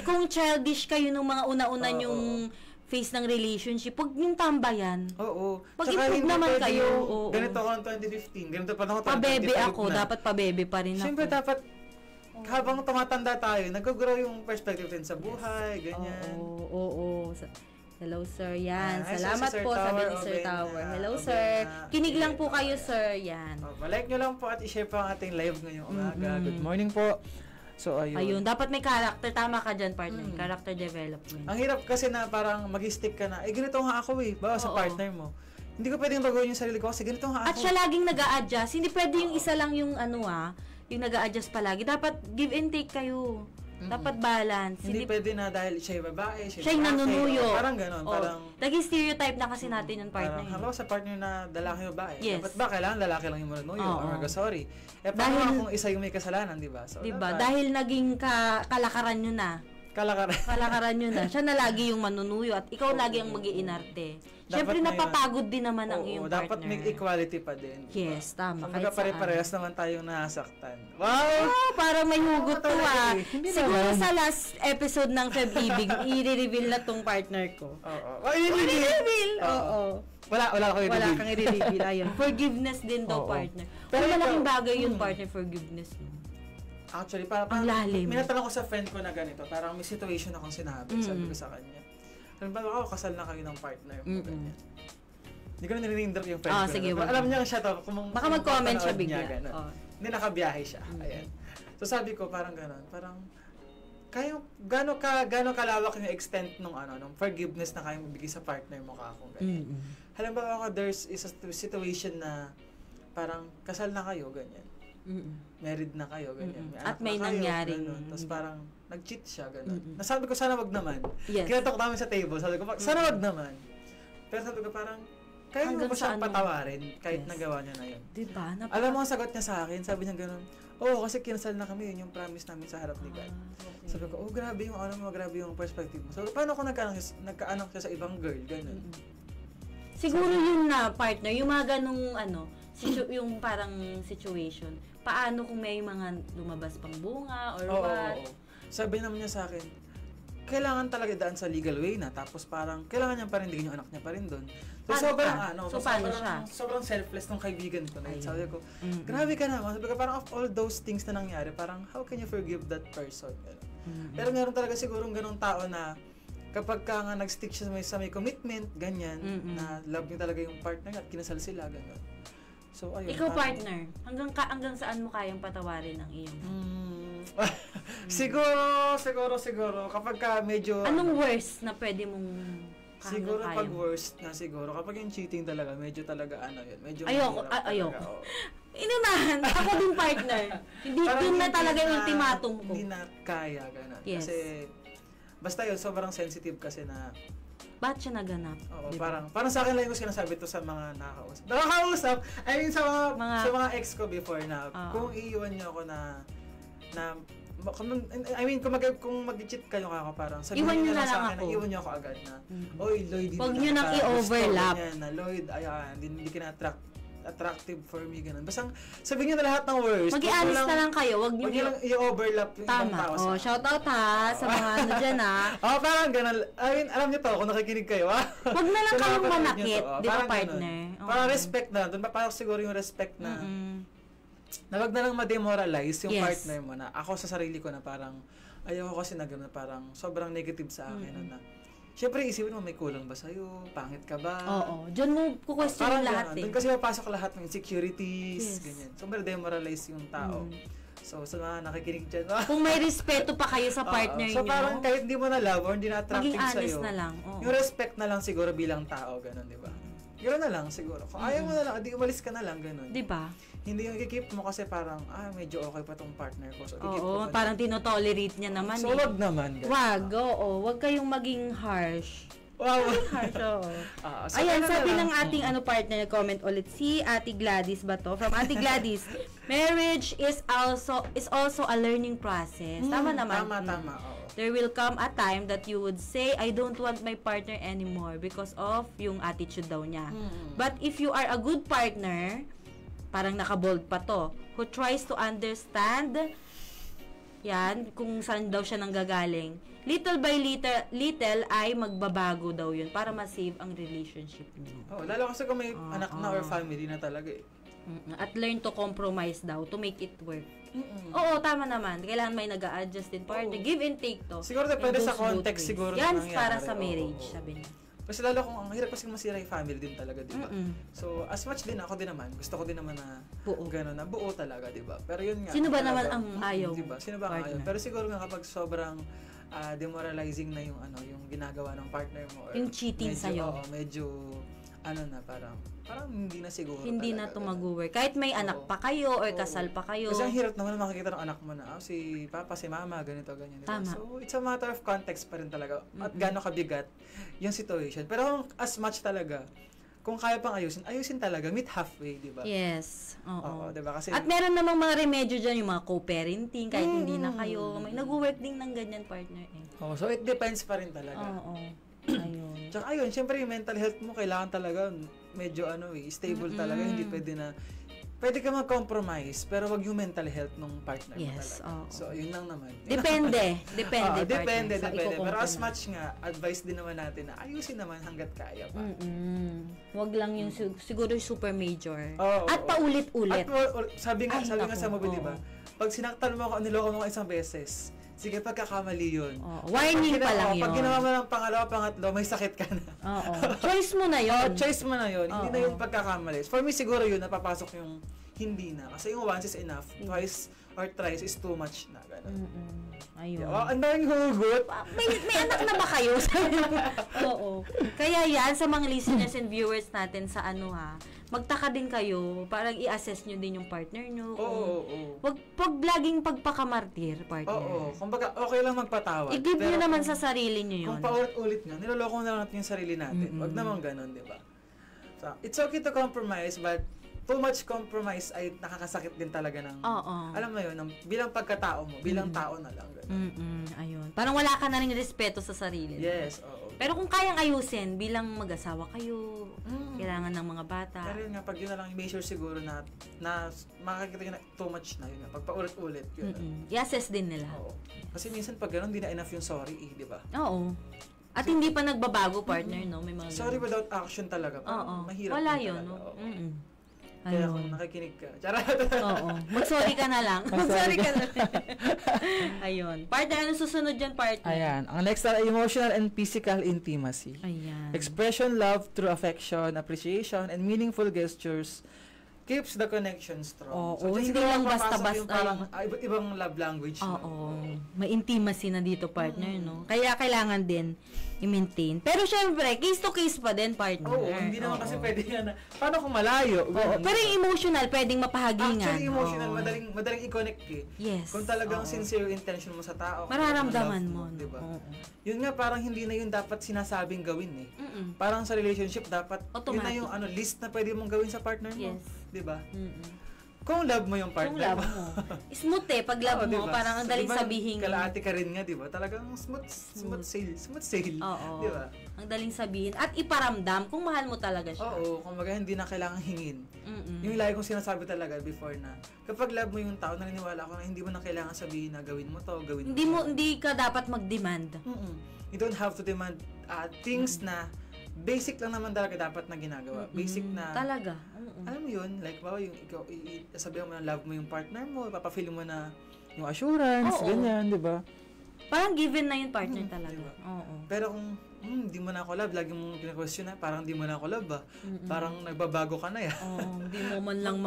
[SPEAKER 2] kung childish kayo nung mga una-una yung face ng relationship, huwag yung tambayan.
[SPEAKER 1] Oo.
[SPEAKER 2] Mag-improve naman kayo.
[SPEAKER 1] Ganito ako ng 2015, ganito pa ako 2025
[SPEAKER 2] pabebe ako, dapat pabebe pa rin ako.
[SPEAKER 1] Siyempre dapat, habang tumatanda tayo, nag-grow yung perspective din sa buhay, ganyan.
[SPEAKER 2] Oo. Hello, sir. Yan.
[SPEAKER 1] Hi,
[SPEAKER 2] Salamat
[SPEAKER 1] Sir
[SPEAKER 2] po,
[SPEAKER 1] Tower,
[SPEAKER 2] sabi ni Sir
[SPEAKER 1] Oben,
[SPEAKER 2] Tower. Hello,
[SPEAKER 1] Oben
[SPEAKER 2] sir.
[SPEAKER 1] na-
[SPEAKER 2] Kinig lang po
[SPEAKER 1] Oben
[SPEAKER 2] kayo,
[SPEAKER 1] Tower.
[SPEAKER 2] sir. Yan.
[SPEAKER 1] Like nyo lang po at i-share po ang ating live ngayong umaga. Good morning po. So,
[SPEAKER 2] Ayun. Dapat may character. Tama ka dyan, partner. Character development.
[SPEAKER 1] Ang hirap kasi na parang mag-stick ka na, ganito nga ako bawa sa
[SPEAKER 2] Oo.
[SPEAKER 1] partner mo. Hindi ko pwedeng baguhin yung sarili ko kasi ganito nga ako.
[SPEAKER 2] At siya laging nag-a-adjust. Hindi pwede yung isa lang yung yung nag-a-adjust palagi. Dapat give and take kayo. Dapat balance.
[SPEAKER 1] Hindi pwede na dahil siya yung babae,
[SPEAKER 2] siya yung nanunuyo.
[SPEAKER 1] Parang gano'n. Parang,
[SPEAKER 2] Naging stereotype na kasi natin yung partner.
[SPEAKER 1] parang halimbawa sa partner na lalaki o babae.
[SPEAKER 2] Yes.
[SPEAKER 1] Dapat ba kailangan lalaki lang yung manunuyo?
[SPEAKER 2] Oo.
[SPEAKER 1] Or sorry. Paano
[SPEAKER 2] Dahil-
[SPEAKER 1] kung isa yung may kasalanan, di ba? So,
[SPEAKER 2] Diba?
[SPEAKER 1] dapat-
[SPEAKER 2] Dahil naging kalakaran nyo na. Kalakaran nyo na. Siya na lagi yung manunuyo at ikaw lagi ang mag-iinarte. Siyempre,
[SPEAKER 1] may-
[SPEAKER 2] napapagod din naman ang
[SPEAKER 1] Oo,
[SPEAKER 2] iyong
[SPEAKER 1] dapat
[SPEAKER 2] partner.
[SPEAKER 1] may equality pa din.
[SPEAKER 2] Yes, tama.
[SPEAKER 1] Kumbaga
[SPEAKER 2] Kahit
[SPEAKER 1] pare-parehas naman tayong nasaktan. Wow!
[SPEAKER 2] Parang may hugot to
[SPEAKER 1] talaga eh. Hindi
[SPEAKER 2] Siguro
[SPEAKER 1] naman.
[SPEAKER 2] sa last episode ng Feb Ibig, i-reveal na tong partner ko.
[SPEAKER 1] Oo.
[SPEAKER 2] I-reveal! Oo.
[SPEAKER 1] Wala ako yung
[SPEAKER 2] Wala kang i-reveal. Ayun. Forgiveness din daw,
[SPEAKER 1] Oo.
[SPEAKER 2] partner.
[SPEAKER 1] Pero
[SPEAKER 2] Pero malaking
[SPEAKER 1] ikaw-
[SPEAKER 2] bagay yung partner, forgiveness.
[SPEAKER 1] Actually, parang
[SPEAKER 2] Ang lalim.
[SPEAKER 1] minatanong ko sa friend ko na ganito, parang may situation akong sinabi, sabi ko sa kanya. Halimbawa ako, kasal na kayo ng partner mo, ganyan. Hindi ko na nire-name yung friend ko.
[SPEAKER 2] sige,
[SPEAKER 1] na.
[SPEAKER 2] wag.
[SPEAKER 1] Alam niya siya to.
[SPEAKER 2] Baka mag-comment siya
[SPEAKER 1] mapanood niya,
[SPEAKER 2] bigla.
[SPEAKER 1] ganun.
[SPEAKER 2] Oh.
[SPEAKER 1] Hindi, nakabiyahe siya. Ayan. So sabi ko, parang gano'n. Parang, gano'ng kalawak yung extent nung forgiveness na kayong mabigay sa partner mo ka akong ganyan. Halimbawa ako, there's is a situation na parang kasal na kayo, ganyan. Married na kayo, ganyan.
[SPEAKER 2] At
[SPEAKER 1] anak na
[SPEAKER 2] may
[SPEAKER 1] kayo,
[SPEAKER 2] nangyaring-
[SPEAKER 1] ganun. Tapos parang nag-cheat siya, gano'n. Nasabi ko, sana wag naman.
[SPEAKER 2] Yes.
[SPEAKER 1] Kinatok namin sa table. Sabi ko, sana wag naman. Pero sabi ko, parang, kaya mo
[SPEAKER 2] Hanggang
[SPEAKER 1] ba siyang
[SPEAKER 2] sa ano?
[SPEAKER 1] patawarin kahit
[SPEAKER 2] Yes.
[SPEAKER 1] nagawa niya na yun?
[SPEAKER 2] Diba?
[SPEAKER 1] Alam mo ang sagot niya sa akin? Sabi niya gano'n, kasi kinasal na kami, yun yung promise namin sa harap ni God. Sabi ko, grabe yung grabe yung perspective mo. Sabi ko, paano kung nagkaanak siya sa ibang girl, gano'n?
[SPEAKER 2] Siguro yun na, partner, yung mga ganong yung parang situation. Paano kung may mga lumabas pang bunga or what?
[SPEAKER 1] Oo. Sabi naman niya sa akin, kailangan talaga daan sa legal way na, tapos parang kailangan niya parindigin yung anak niya pa rin doon. So,
[SPEAKER 2] Paano paano siya?
[SPEAKER 1] sobrang selfless ng kaibigan ko na yun.
[SPEAKER 2] Ayun.
[SPEAKER 1] Sabi ko, grabe ka naman. Sabi ko, parang of all those things na nangyari, parang how can you forgive that person? Pero meron talaga sigurong ganong tao na kapag ka nga nag-stick siya sa may commitment, ganyan, na love niya talaga yung partner at kinasal sila, gano'n. So, ayun.
[SPEAKER 2] Ikaw, partner, hanggang saan mo kayang patawarin ang iyong?
[SPEAKER 1] Siguro, kapag ka medyo...
[SPEAKER 2] Anong worst na pwede mong
[SPEAKER 1] Siguro
[SPEAKER 2] kaya
[SPEAKER 1] pag
[SPEAKER 2] mo?
[SPEAKER 1] worst na siguro, kapag yung cheating talaga, medyo talaga yun. Medyo
[SPEAKER 2] Ayoko,
[SPEAKER 1] mahirap talaga,
[SPEAKER 2] ayoko.
[SPEAKER 1] oo.
[SPEAKER 2] Inunahan, ako din partner. Hindi
[SPEAKER 1] Parang
[SPEAKER 2] dun na
[SPEAKER 1] hindi
[SPEAKER 2] talaga yung ultimatum ko.
[SPEAKER 1] Hindi na kaya, gano'n.
[SPEAKER 2] Yes.
[SPEAKER 1] Kasi, basta yun, sobrang sensitive kasi na,
[SPEAKER 2] Ba't siya naganap?
[SPEAKER 1] oo,
[SPEAKER 2] Diba?
[SPEAKER 1] parang sa akin lang yung sinasabi to sa mga nakakausap. I mean, sa mga ex ko before na, kung iiwan niyo ako kung mag-cheat kayo parang sabihin
[SPEAKER 2] Iwan niyo
[SPEAKER 1] niyo
[SPEAKER 2] na
[SPEAKER 1] lang sa
[SPEAKER 2] lang
[SPEAKER 1] akin
[SPEAKER 2] ako.
[SPEAKER 1] na iwan niyo ako agad na, oy, Lloyd, hindi
[SPEAKER 2] Huwag
[SPEAKER 1] na
[SPEAKER 2] niyo nang
[SPEAKER 1] kita gusto,
[SPEAKER 2] i-overlap.
[SPEAKER 1] ganyan, na Lloyd, hindi ka na attractive for me, ganun. Basta sabihin niyo na lahat ng worst.
[SPEAKER 2] Mag-i-honest na lang kayo, huwag niyo
[SPEAKER 1] Huwag niyo lang i-overlap yung ibang
[SPEAKER 2] Tama.
[SPEAKER 1] tao
[SPEAKER 2] Oh, shout out ha sa mga dyan ha.
[SPEAKER 1] parang ganun. I mean, alam niyo to, kung nakikinig kayo,
[SPEAKER 2] Huwag na lang
[SPEAKER 1] So,
[SPEAKER 2] kayong
[SPEAKER 1] napapanood
[SPEAKER 2] manakit,
[SPEAKER 1] niyo to,
[SPEAKER 2] di ba,
[SPEAKER 1] parang
[SPEAKER 2] partner?
[SPEAKER 1] ganun.
[SPEAKER 2] Oo.
[SPEAKER 1] Parang respect na. Doon parang siguro yung respect na, na wag na lang ma-demoralize yung
[SPEAKER 2] Yes.
[SPEAKER 1] partner mo na ako sa sarili ko na parang, ayoko kasi na gano'n, parang sobrang negative sa akin na, syempre isipin mo, may kulang ba sa'yo? Pangit ka ba?
[SPEAKER 2] Oo. Diyan mo kukwestiyon
[SPEAKER 1] Parang
[SPEAKER 2] lahat
[SPEAKER 1] gano'n.
[SPEAKER 2] eh.
[SPEAKER 1] Doon kasi mapasok lahat ng insecurities,
[SPEAKER 2] Yes.
[SPEAKER 1] ganyan. So, demoralize yung tao. So, sa mga nakikinig dyan,
[SPEAKER 2] Kung may respeto pa kayo sa partner
[SPEAKER 1] so,
[SPEAKER 2] niyo,
[SPEAKER 1] parang kahit hindi mo na love or hindi na
[SPEAKER 2] maging
[SPEAKER 1] attractive
[SPEAKER 2] honest
[SPEAKER 1] sa'yo,
[SPEAKER 2] na lang. Oo.
[SPEAKER 1] yung respect na lang siguro bilang tao, gano'n, di ba? Gano'n na lang siguro. Kung ayaw mo na lang, di umalis ka na lang, gano'n.
[SPEAKER 2] Di ba?
[SPEAKER 1] Hindi yung i-keep mo kasi parang, medyo okay pa tong partner ko. So, i-keep
[SPEAKER 2] Oo,
[SPEAKER 1] ko pa
[SPEAKER 2] parang tinotolerate niya naman
[SPEAKER 1] So, wag naman. Ganun.
[SPEAKER 2] Wag, oo. Wag kayong maging harsh.
[SPEAKER 1] Wow.
[SPEAKER 2] Harsh, oo.
[SPEAKER 1] So,
[SPEAKER 2] Ayan,
[SPEAKER 1] ano
[SPEAKER 2] sabi
[SPEAKER 1] na lang.
[SPEAKER 2] ng ating partner, comment ulit si Ate Gladys ba to? From Ate Gladys, marriage is also a learning process. Tama naman.
[SPEAKER 1] Tama. Oo.
[SPEAKER 2] There will come a time that you would say, I don't want my partner anymore because of yung attitude daw niya. But if you are a good partner, parang nakabold pa to, who tries to understand, yan, kung saan daw siya nanggagaling, little by little ay magbabago daw yun para ma-save ang relationship niyo.
[SPEAKER 1] Lalo kasi kung may anak na or family na talaga eh.
[SPEAKER 2] At learn to compromise daw to make it work. Oo, tama naman. Kailangan may nag-a-adjust din partner. Give and take to.
[SPEAKER 1] Siguro depende
[SPEAKER 2] And
[SPEAKER 1] sa
[SPEAKER 2] goes both
[SPEAKER 1] context
[SPEAKER 2] ways.
[SPEAKER 1] siguro
[SPEAKER 2] Yan
[SPEAKER 1] na nangyari.
[SPEAKER 2] para sa marriage, sabi niya.
[SPEAKER 1] Kasi lalo kung ang hirap kasi masira yung family din talaga, di ba? So, as much din ako din naman, gusto ko din naman na
[SPEAKER 2] buo.
[SPEAKER 1] Gano'n na buo talaga, di ba? Pero yun nga.
[SPEAKER 2] Sino ba
[SPEAKER 1] talaga,
[SPEAKER 2] naman ang ayaw?
[SPEAKER 1] Di ba? Sino ba ang ayaw? Pero siguro nga kapag sobrang demoralizing na yung yung ginagawa ng partner mo. Or
[SPEAKER 2] Yung cheating sa'yo.
[SPEAKER 1] Medyo na parang hindi na siguro
[SPEAKER 2] Hindi
[SPEAKER 1] talaga,
[SPEAKER 2] na to mag-work. Kahit may anak pa kayo or kasal pa kayo.
[SPEAKER 1] Kasi ang hirap naman makikita ng anak mo na, si papa, si mama, ganito, ganyan.
[SPEAKER 2] Tama.
[SPEAKER 1] So, it's a matter of context pa rin talaga. At gaano kabigat yung situation. Pero as much talaga, kung kaya pang ayusin talaga, meet halfway, di ba?
[SPEAKER 2] Yes.
[SPEAKER 1] Oo, di ba? Kasi,
[SPEAKER 2] At meron namang mga remedyo dyan, yung mga co-parenting, kahit hindi na kayo. May nag-work din ng ganyan partner eh.
[SPEAKER 1] so it depends pa rin talaga.
[SPEAKER 2] Oo. Ayun.
[SPEAKER 1] Tsaka ayun, syempre yung mental health mo, kailangan talaga medyo stable talaga. Hindi pwede ka mag-compromise, pero wag yung mental health ng partner mo
[SPEAKER 2] Yes,
[SPEAKER 1] talaga. So, yun lang naman.
[SPEAKER 2] Depende.
[SPEAKER 1] Depende.
[SPEAKER 2] Sa
[SPEAKER 1] Pero as
[SPEAKER 2] iko-compromise.
[SPEAKER 1] much nga, advice din naman natin na ayusin naman hanggat kaya pa.
[SPEAKER 2] Wag lang yung siguro yung super major.
[SPEAKER 1] Oo.
[SPEAKER 2] At paulit-ulit.
[SPEAKER 1] Sabi nga sa
[SPEAKER 2] naku,
[SPEAKER 1] movie, di ba? Pag sinaktan mo ako, niloko mo ako isang beses, sige, pagkakamali yun.
[SPEAKER 2] Warning pa lang yun.
[SPEAKER 1] Pag ginawa mo ng pangalawa, pangatlo, may sakit ka na.
[SPEAKER 2] Oo. Choice mo na yun.
[SPEAKER 1] Choice mo na yun. Hindi na yung pagkakamali. For me, siguro yun, napapasok yung hindi na. Kasi yung once is enough. Twice or thrice is too much na. Ganun.
[SPEAKER 2] Ayun.
[SPEAKER 1] Ang daming hugot.
[SPEAKER 2] May anak na ba kayo? Oo. Kaya yan, sa mga listeners and viewers natin sa magtaka din kayo, parang i-assess nyo din yung partner nyo.
[SPEAKER 1] Oo.
[SPEAKER 2] Wag laging pagpakamartir, partner.
[SPEAKER 1] Oo. Kumbaga, okay lang magpatawad.
[SPEAKER 2] I-give nyo naman sa sarili nyo yun.
[SPEAKER 1] Kung paulit-ulit nga, niloloko na lang natin yung sarili natin. Wag naman ganun, di ba? So, it's okay to compromise, but too much compromise ay nakakasakit din talaga ng, alam mo yun, bilang pagkatao mo, bilang tao na lang.
[SPEAKER 2] Ayun. Parang wala ka na rin respeto sa sarili.
[SPEAKER 1] Yes, oo.
[SPEAKER 2] Pero kung kayang ayusin, bilang mag-asawa kayo, kailangan ng mga bata.
[SPEAKER 1] Pero yun nga, pag yun na lang i-measure siguro na makakita nyo na too much na, yun nga, pag paulit-ulit, yun.
[SPEAKER 2] I-assess din nila.
[SPEAKER 1] Oo. Kasi minsan pag gano'n, di na enough yung sorry di ba?
[SPEAKER 2] Oo. At hindi pa nagbabago, partner, no? May mga
[SPEAKER 1] sorry without action talaga. Mahirap
[SPEAKER 2] wala
[SPEAKER 1] din
[SPEAKER 2] yun,
[SPEAKER 1] talaga.
[SPEAKER 2] no?
[SPEAKER 1] Oo. Kaya kung nakikinig ka, charot.
[SPEAKER 2] Oo. Mag-sorry ka na lang. Mag-sorry ka na lang. Ayun. Partner, ano susunod dyan, partner?
[SPEAKER 1] Ayan. Ang next ay emotional and physical intimacy.
[SPEAKER 2] Ayan.
[SPEAKER 1] Expression love through affection, appreciation, and meaningful gestures keeps the connection strong.
[SPEAKER 2] Hindi
[SPEAKER 1] siguro
[SPEAKER 2] lang
[SPEAKER 1] papasok
[SPEAKER 2] basta-basta
[SPEAKER 1] yung parang iba't ibang love language.
[SPEAKER 2] Oo. May intimacy na dito, partner, no? Kaya kailangan din i-maintain. Pero syempre, case to case pa din, partner.
[SPEAKER 1] Oo, hindi naman kasi pwede na. Paano kung malayo?
[SPEAKER 2] Pero yung emotional, pwedeng mapahagingan.
[SPEAKER 1] Actually, emotional, madaling i-connect eh.
[SPEAKER 2] Yes.
[SPEAKER 1] Kung talagang sincere intention mo sa tao.
[SPEAKER 2] Mararamdaman mo.
[SPEAKER 1] Diba? Yun nga, parang hindi na yun dapat sinasabing gawin eh. Parang sa relationship, dapat yun na yung list na pwede mong gawin sa partner mo.
[SPEAKER 2] Yes.
[SPEAKER 1] Diba? Kung love mo yung partner
[SPEAKER 2] mo. Smooth eh, pag love mo,
[SPEAKER 1] diba?
[SPEAKER 2] parang ang daling sabihin.
[SPEAKER 1] Kalahati ka rin nga, diba? Talagang smooth sail.
[SPEAKER 2] Oo.
[SPEAKER 1] Diba?
[SPEAKER 2] Ang daling sabihin. At iparamdam kung mahal mo talaga siya.
[SPEAKER 1] Oo, kumbaga hindi na kailangan hingin. Yung lagi kong sinasabi talaga before na, kapag love mo yung tao, naniniwala ako na hindi mo na kailangan sabihin na gawin mo to, gawin mo.
[SPEAKER 2] Hindi ka dapat mag-demand.
[SPEAKER 1] You don't have to demand things na basic lang naman talaga dapat na ginagawa. Basic na
[SPEAKER 2] Talaga.
[SPEAKER 1] alam mo yun, like bawa yung ikaw sabihan mo na love mo yung partner mo, ipapafeel mo na yung assurance, ganyan, di ba?
[SPEAKER 2] Parang given na yung partner talaga.
[SPEAKER 1] Diba?
[SPEAKER 2] Oo.
[SPEAKER 1] Pero kung hindi mo na ako love, lagi mong kina-question na, parang hindi mo na ako love ba? Parang nagbabago ka na ya.
[SPEAKER 2] Oo, hindi mo man lang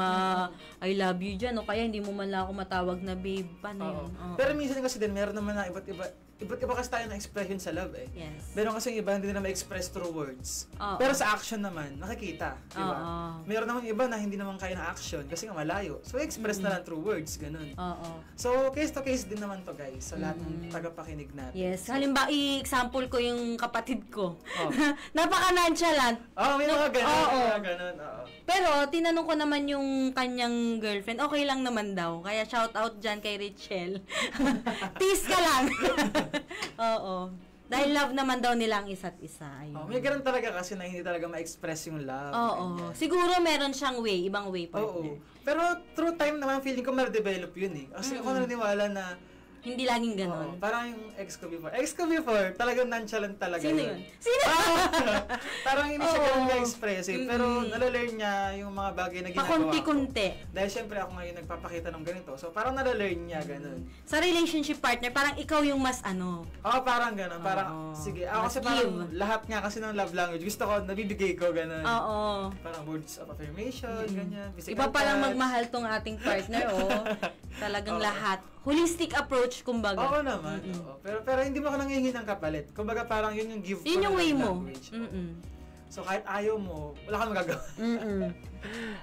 [SPEAKER 2] I love you dyan, o kaya hindi mo man lang ako matawag na babe. Paano yun?
[SPEAKER 1] Pero minsan kasi din, meron naman na iba't iba, iba't iba kasi tayo ng expression sa love eh.
[SPEAKER 2] Yes.
[SPEAKER 1] Meron kasi yung iba hindi na ma-express through words.
[SPEAKER 2] Oo.
[SPEAKER 1] Pero sa action naman, nakikita, di ba?
[SPEAKER 2] Oo.
[SPEAKER 1] Meron naman iba na hindi naman kaya na action kasi nga malayo. So, express na lang through words, ganun.
[SPEAKER 2] Oo.
[SPEAKER 1] So, case to case din naman to guys, sa lahat ng tagapakinig natin.
[SPEAKER 2] Yes. Halimbawa, i-example ko yung kapatid ko.
[SPEAKER 1] Oh.
[SPEAKER 2] Napaka-nonchalant.
[SPEAKER 1] May mga ganun,
[SPEAKER 2] Oo.
[SPEAKER 1] may mga ganun, oo.
[SPEAKER 2] Pero, tinanong ko naman yung kanyang girlfriend, okay lang naman daw. Kaya shout out dyan kay Richelle. Tease ka lang. Oo. Dahil love naman daw nila ang isa't isa. Ayun.
[SPEAKER 1] May ganun talaga kasi na hindi talaga ma-express yung love.
[SPEAKER 2] Oo.
[SPEAKER 1] Ganyan.
[SPEAKER 2] Siguro meron siyang way, ibang way partner.
[SPEAKER 1] Oo. Pero through time naman, feeling ko ma-develop yun eh. Kasi ako naniniwala na
[SPEAKER 2] Hindi laging ganon.
[SPEAKER 1] parang yung ex ko before, talagang nonchalant talaga
[SPEAKER 2] Sino yun? Sino?
[SPEAKER 1] Parang hindi siya ganun ka-expressive, pero nalalearn niya yung mga bagay na ginagawa ko.
[SPEAKER 2] Pakunti-kunti.
[SPEAKER 1] Dahil syempre ako ngayon nagpapakita ng ganito, so parang nalalearn niya ganun.
[SPEAKER 2] Sa relationship partner, parang ikaw yung mas
[SPEAKER 1] Parang ganun, parang, sige, ako
[SPEAKER 2] Mas
[SPEAKER 1] kasi parang
[SPEAKER 2] give.
[SPEAKER 1] lahat nga kasi ng love language, gusto ko, nabibigay ko ganun.
[SPEAKER 2] Oo.
[SPEAKER 1] Parang words of affirmation, ganyan. Physical
[SPEAKER 2] Iba palang
[SPEAKER 1] touch.
[SPEAKER 2] magmahal tong ating partner, Talagang lahat. Holistic approach, kumbaga.
[SPEAKER 1] Oo naman, oo. Pero hindi mo ka nangihingi ng kapalit. Kumbaga parang yun yung give
[SPEAKER 2] Yun
[SPEAKER 1] ko
[SPEAKER 2] yung
[SPEAKER 1] na
[SPEAKER 2] way
[SPEAKER 1] love
[SPEAKER 2] mo.
[SPEAKER 1] language. So kahit ayaw mo, wala kang magagawa.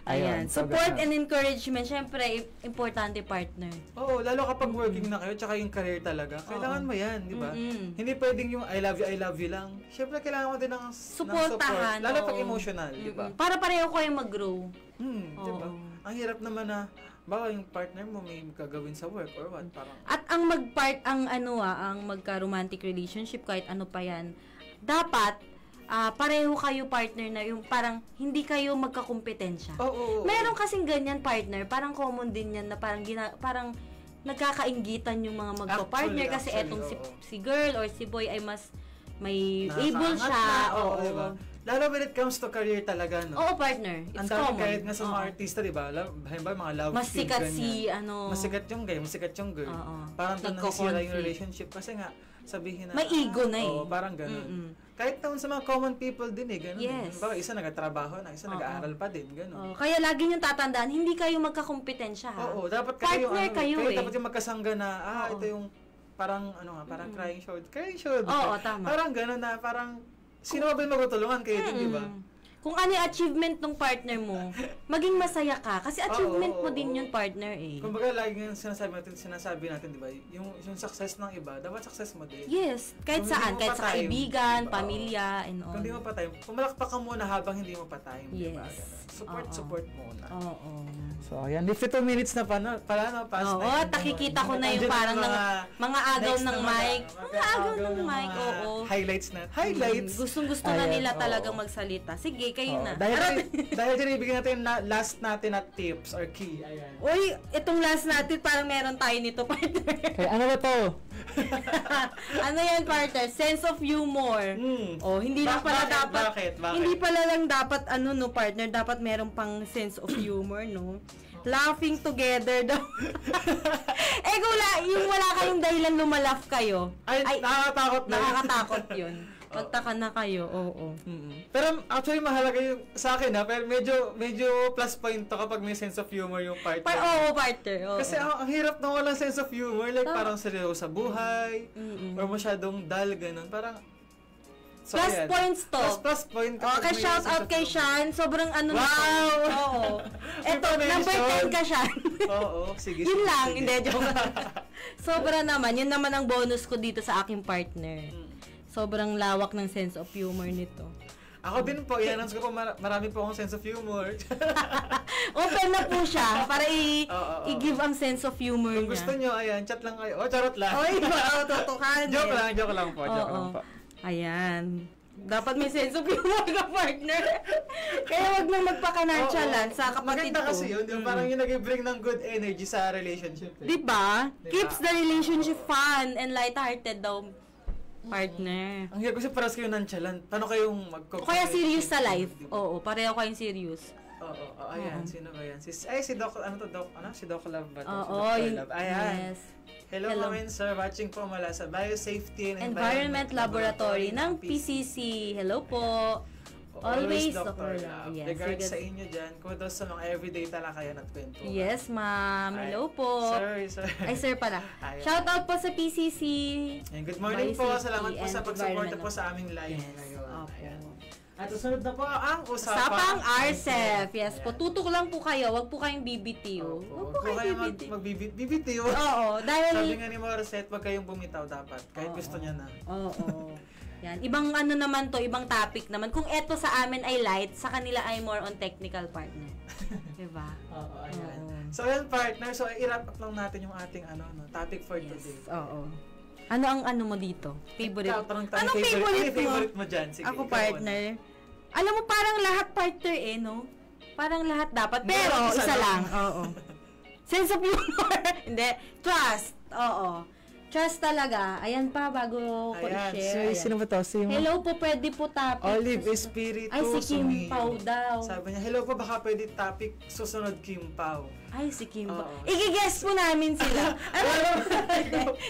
[SPEAKER 2] Ayan.
[SPEAKER 3] so
[SPEAKER 2] Support
[SPEAKER 3] ganun.
[SPEAKER 2] and encouragement, syempre, importante partner.
[SPEAKER 1] Oo, lalo kapag working na kayo, tsaka yung career talaga, kailangan mo yan, di ba? Hindi pwedeng yung I love you lang. Syempre, kailangan mo din ng support.
[SPEAKER 2] Supportahan.
[SPEAKER 1] Lalo
[SPEAKER 2] oo.
[SPEAKER 1] pag emotional, di ba?
[SPEAKER 2] Para pareho kayong mag-grow.
[SPEAKER 1] Di ba? Ang hirap naman na, baka yung partner mo may gagawin sa work or what, parang...
[SPEAKER 2] At ang ang magka-romantic relationship, kahit ano pa yan, dapat, pareho kayo partner na yung parang hindi kayo magkakompetensya.
[SPEAKER 1] Oo.
[SPEAKER 2] Meron kasing ganyan partner, parang common din yan na parang nagkakainggitan yung mga magpa-partner kasi etong si girl or si boy ay mas may able siya. Oo,
[SPEAKER 1] diba? Lalo when it comes to career talaga, no?
[SPEAKER 2] Oo, partner.
[SPEAKER 1] Ang
[SPEAKER 2] It's
[SPEAKER 1] dami
[SPEAKER 2] common.
[SPEAKER 1] kahit nga sa mga artista, di ba? Halimbawa, mga love
[SPEAKER 2] Mas
[SPEAKER 1] team,
[SPEAKER 2] sikat
[SPEAKER 1] ganyan.
[SPEAKER 2] si,
[SPEAKER 1] Mas sikat yung girl.
[SPEAKER 2] Oo.
[SPEAKER 1] Parang doon nasisira yung
[SPEAKER 2] Nagko-conflict.
[SPEAKER 1] relationship kasi nga, sabihin na...
[SPEAKER 2] May ego na eh.
[SPEAKER 1] Oo, parang ganun. Kahit naman sa mga common people din eh, ganun.
[SPEAKER 2] Yes.
[SPEAKER 1] Baka isa nagtatrabaho na, isa nag-aaral pa din, ganun.
[SPEAKER 2] Kaya lagi niyong tatandaan, hindi kayo magkakompetensya ha.
[SPEAKER 1] Oo, dapat kayo
[SPEAKER 2] Partner kayo eh.
[SPEAKER 1] dapat yung magkasangga na, ito yung parang, parang crying shoulder. Crying shoulder.
[SPEAKER 2] Oo, tama.
[SPEAKER 1] Parang ganun na, parang, sino ba ba yung magtutulungan kayo din, di ba?
[SPEAKER 2] Kung ano yung achievement ng partner mo, maging masaya ka. Kasi achievement mo din yung partner eh.
[SPEAKER 1] Kumbaga, lagi nga sinasabi natin, di ba? Yung success ng iba, dapat success mo din.
[SPEAKER 2] Yes, kahit
[SPEAKER 1] Kung
[SPEAKER 2] saan.
[SPEAKER 1] hindi mo
[SPEAKER 2] Kahit
[SPEAKER 1] pa
[SPEAKER 2] sa
[SPEAKER 1] time,
[SPEAKER 2] kaibigan,
[SPEAKER 1] diba?
[SPEAKER 2] pamilya, and all.
[SPEAKER 1] Kung hindi mo pa time, pumalakpak ka muna habang hindi mo pa time, di ba?
[SPEAKER 2] Yes.
[SPEAKER 1] Support muna.
[SPEAKER 2] Oo.
[SPEAKER 1] So, ayan, 52 minutes na pala, no? Past
[SPEAKER 2] Oo, takikita ko na yung parang mga agaw ng mic. Mga agaw ng mic, oo.
[SPEAKER 1] Highlights na. Highlights!
[SPEAKER 2] Gustong-gusto na
[SPEAKER 1] Ayan,
[SPEAKER 2] nila
[SPEAKER 1] oo.
[SPEAKER 2] talagang magsalita. Sige, kayo na.
[SPEAKER 1] Dahil dyan, ibigyan natin last natin na tips or key. Ayan.
[SPEAKER 2] Uy, itong last natin, parang meron tayo nito, partner.
[SPEAKER 3] Kaya ano ba to?
[SPEAKER 2] Ano yan, partner? Sense of humor. Oh, hindi lang pala dapat.
[SPEAKER 1] Bakit?
[SPEAKER 2] Hindi pala lang dapat partner, dapat meron pang sense of humor, no? Laughing together daw. Kung yung wala kayong dahilan lumalaf kayo.
[SPEAKER 1] Ay, nakakatakot na.
[SPEAKER 2] Nakakatakot yun. Magtaka na kayo, oo.
[SPEAKER 1] Pero actually mahalaga yung sa akin pero medyo plus point to kapag may sense of humor yung partner.
[SPEAKER 2] Oo, partner. Oo.
[SPEAKER 1] Kasi ang hirap na walang sense of humor, like parang seryoso sa buhay, or masyadong dull, ganun. Parang, so,
[SPEAKER 2] plus
[SPEAKER 1] ayan.
[SPEAKER 2] points to.
[SPEAKER 1] Plus point kapag
[SPEAKER 2] Okay,
[SPEAKER 1] may
[SPEAKER 2] shout
[SPEAKER 1] sense
[SPEAKER 2] out
[SPEAKER 1] of
[SPEAKER 2] kay
[SPEAKER 1] humor.
[SPEAKER 2] Sean. Sobrang
[SPEAKER 1] Wow!
[SPEAKER 2] Oo. Eto, number 10 ka, Sean.
[SPEAKER 1] Oo, sige.
[SPEAKER 2] Yun
[SPEAKER 1] sige,
[SPEAKER 2] lang,
[SPEAKER 1] sige.
[SPEAKER 2] hindi, joke lang. Sobra naman, yun naman ang bonus ko dito sa aking partner. Sobrang lawak ng sense of humor nito.
[SPEAKER 1] Ako din po, i-announce ko po, marami po akong sense of humor.
[SPEAKER 2] Open na po siya para
[SPEAKER 1] Oo.
[SPEAKER 2] i-give ang sense of humor
[SPEAKER 1] Kung
[SPEAKER 2] niya.
[SPEAKER 1] gusto nyo, ayan, chat lang kayo. Charot lang.
[SPEAKER 2] Oy, baka tutukan.
[SPEAKER 1] Joke lang po.
[SPEAKER 2] Ayan. Dapat may sense of humor ka, partner. Kaya wag nang magpaka-nonchalant sa kapatid
[SPEAKER 1] Maganda
[SPEAKER 2] ko.
[SPEAKER 1] kasi yun, di ba? Parang yung nag-bring ng good energy sa relationship.
[SPEAKER 2] Diba? Keeps the relationship fun and lighthearted daw, partner.
[SPEAKER 1] Ang hirap kasi paras kayo nonchalant. Paano kayong
[SPEAKER 2] O kaya serious sa life. Oo, pareho kayong serious.
[SPEAKER 1] Oo, ayan. Sino ba yan? Si Doc, si Doc Love ba?
[SPEAKER 2] Oo,
[SPEAKER 1] Si Dr. Love. Ayan.
[SPEAKER 2] yes.
[SPEAKER 1] Hello, Ma'am sir. Watching po mula sa Biosafety and
[SPEAKER 2] Environment Laboratory ng PCC. Hello po. Always Dr. Love.
[SPEAKER 1] Yes, regards sa inyo dyan. Kudos sa mga everyday talakayan at kwentuhan.
[SPEAKER 2] Yes, ma'am. Hello po.
[SPEAKER 1] Sir.
[SPEAKER 2] Ay, sir pala.
[SPEAKER 1] Ayan.
[SPEAKER 2] Shout out po sa PCC.
[SPEAKER 1] And good morning po. Salamat po sa pagsuporta po
[SPEAKER 2] Environment.
[SPEAKER 1] sa aming live
[SPEAKER 2] Yes.
[SPEAKER 1] ngayon.
[SPEAKER 2] Opo.
[SPEAKER 1] Ayan. At susunod na po ang
[SPEAKER 2] Usapang RCEF. Yes
[SPEAKER 1] Ayan.
[SPEAKER 2] po. Tutok lang po kayo. Huwag po kayong BBTO. Huwag po kayong BBTO.
[SPEAKER 1] Mag-BBTO.
[SPEAKER 2] Oo.
[SPEAKER 1] Sabi
[SPEAKER 2] Dahil...
[SPEAKER 1] nga ni Morissette, wag kayong bumitaw dapat. Kahit gusto niya na.
[SPEAKER 2] Oo. Yan. Ibang ano naman to, ibang topic naman. Kung eto sa amin ay light, sa kanila ay more on technical partner. Diba?
[SPEAKER 1] Oo, ayan.
[SPEAKER 2] Oo.
[SPEAKER 1] So, ayan partner. So, i-wrap up lang natin yung ating topic for today.
[SPEAKER 2] Oo. Ano ang ano mo dito? Favorite?
[SPEAKER 1] Ikaw, tanong tayo,
[SPEAKER 2] Anong favorite mo?
[SPEAKER 1] favorite mo dyan? Sige,
[SPEAKER 2] Ako
[SPEAKER 1] ikaw
[SPEAKER 2] partner. Alam mo, parang lahat partner no? Parang lahat dapat. Pero,
[SPEAKER 1] Meron isa
[SPEAKER 2] isa lang.
[SPEAKER 1] lang.
[SPEAKER 2] Oo. Sense of humor. Hindi. Trust. Oo. Trust talaga. Ayan pa, bago ko
[SPEAKER 1] Ayan.
[SPEAKER 2] i-share.
[SPEAKER 1] Sino ba to?
[SPEAKER 2] Hello po, pwede po topic.
[SPEAKER 1] Olive Espiritu
[SPEAKER 2] Ay, si Kim
[SPEAKER 1] Sumio.
[SPEAKER 2] Pao daw.
[SPEAKER 1] Sabi niya, hello po, baka pwede topic susunod Kim Pao.
[SPEAKER 2] Ay, si Kim Pao.
[SPEAKER 1] Oo.
[SPEAKER 2] I-guess po namin sila.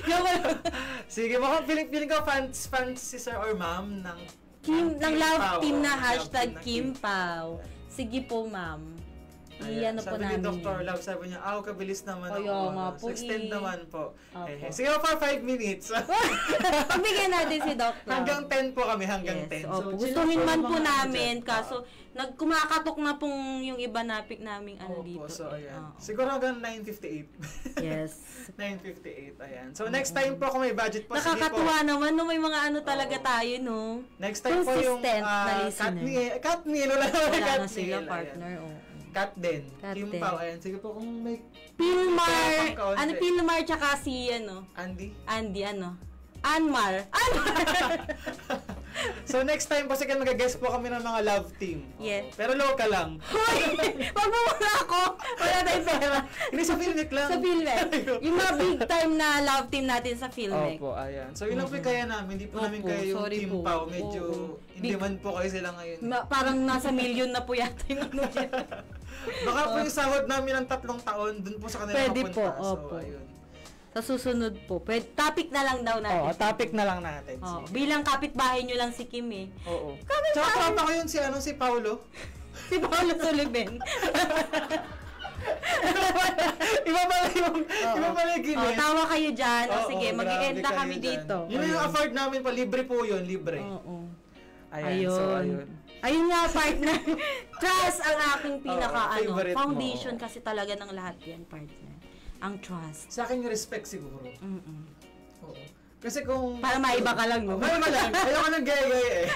[SPEAKER 2] Joke lang.
[SPEAKER 1] Sige, baka feeling ko fans si sir or ma'am ng
[SPEAKER 2] Ng love
[SPEAKER 1] Pao.
[SPEAKER 2] team na
[SPEAKER 1] Love
[SPEAKER 2] hashtag
[SPEAKER 1] team na
[SPEAKER 2] Kim Pao. Sige po, ma'am.
[SPEAKER 1] Ayan.
[SPEAKER 2] Iyan po
[SPEAKER 1] Sabi
[SPEAKER 2] namin.
[SPEAKER 1] ni Dr. Love, sabi niya, kabilis naman
[SPEAKER 2] Kaya
[SPEAKER 1] ako.
[SPEAKER 2] nga po,
[SPEAKER 1] Extend naman po.
[SPEAKER 2] Opo.
[SPEAKER 1] Sige for 5 minutes.
[SPEAKER 2] Pagbigyan natin si Doc Love.
[SPEAKER 1] Hanggang 10 po kami, hanggang
[SPEAKER 2] Yes,
[SPEAKER 1] 10.
[SPEAKER 2] opo.
[SPEAKER 1] chill
[SPEAKER 2] Gustuhin
[SPEAKER 1] po
[SPEAKER 2] man
[SPEAKER 1] yung
[SPEAKER 2] po
[SPEAKER 1] mga
[SPEAKER 2] namin,
[SPEAKER 1] dyan.
[SPEAKER 2] kaso nagkumakatok na pong yung iba napik naming ano
[SPEAKER 1] Opo,
[SPEAKER 2] dito.
[SPEAKER 1] so ayan.
[SPEAKER 2] Oo.
[SPEAKER 1] Siguro hanggang 9:58.
[SPEAKER 2] Yes.
[SPEAKER 1] 9:58, ayan. So next time po kung may budget po, sige po.
[SPEAKER 2] Nakakatuwa naman no, may mga ano talaga
[SPEAKER 1] Oo.
[SPEAKER 2] tayo no.
[SPEAKER 1] Next time po yung
[SPEAKER 2] Consistent na listener.
[SPEAKER 1] Katniel, wala
[SPEAKER 2] Wala na
[SPEAKER 1] Katniel,
[SPEAKER 2] sila
[SPEAKER 1] ayan.
[SPEAKER 2] partner. Oh.
[SPEAKER 1] Kat din.
[SPEAKER 2] Kat
[SPEAKER 1] Kim
[SPEAKER 2] din.
[SPEAKER 1] Pao, ayan. Sige po kung may
[SPEAKER 2] Pilmar,
[SPEAKER 1] Pang kaunti.
[SPEAKER 2] ano Pilmar tsaka si ano,
[SPEAKER 1] Andy.
[SPEAKER 2] Andy ano. Anmar.
[SPEAKER 1] So next time po, sige mag-guest po kami ng mga love team. Oo.
[SPEAKER 2] Yes.
[SPEAKER 1] Pero local lang.
[SPEAKER 2] Hoy! Wag mo muna ako. Wala tayong pera.
[SPEAKER 1] Hindi sa Filmic lang.
[SPEAKER 2] Sa Filmec. Yung mga big time na love team natin sa Filmec.
[SPEAKER 1] Opo, ayan. So yun lang po yung kaya namin. Hindi po namin
[SPEAKER 2] Opo,
[SPEAKER 1] kaya yung
[SPEAKER 2] sorry
[SPEAKER 1] Kim
[SPEAKER 2] po.
[SPEAKER 1] Pao. Medyo
[SPEAKER 2] Oo.
[SPEAKER 1] in demand po kayo sila ngayon.
[SPEAKER 2] Parang nasa million na po yata yung ano dyan.
[SPEAKER 1] Baka po yung sahod namin ng 3 taon, dun po sa kanila
[SPEAKER 2] Pwede
[SPEAKER 1] mapunta.
[SPEAKER 2] po,
[SPEAKER 1] So,
[SPEAKER 2] opo.
[SPEAKER 1] ayun.
[SPEAKER 2] Sa susunod po. Topic na lang daw natin.
[SPEAKER 1] Oo, topic na lang natin.
[SPEAKER 2] Oo,
[SPEAKER 1] Sige.
[SPEAKER 2] bilang kapitbahay nyo lang si Kim eh.
[SPEAKER 1] Oo.
[SPEAKER 2] Kapitbahay.
[SPEAKER 1] Tsaka tropa ko yun si Paulo.
[SPEAKER 2] Si Paolo Sullivan.
[SPEAKER 1] Iba pala yung ginis.
[SPEAKER 2] Tawa kayo dyan. O
[SPEAKER 1] Oo,
[SPEAKER 2] sige,
[SPEAKER 1] grabe
[SPEAKER 2] mag-ienta
[SPEAKER 1] kayo
[SPEAKER 2] kami
[SPEAKER 1] dyan.
[SPEAKER 2] dito.
[SPEAKER 1] Yun yung afford namin pa. Libre po yun, libre.
[SPEAKER 2] Oo.
[SPEAKER 1] Ayan, so ayun.
[SPEAKER 2] Ayun nga, partner. Trust ang aking pinaka
[SPEAKER 1] Oo, favorite mo.
[SPEAKER 2] foundation kasi talaga ng lahat yan, partner. Ang trust.
[SPEAKER 1] Sa akin yung respect siguro.
[SPEAKER 2] Mm-mm.
[SPEAKER 1] Oo. Kasi kung...
[SPEAKER 2] Para maiba ka lang, no?
[SPEAKER 1] Maiba lang. Ayoko nang gaya-gaya eh.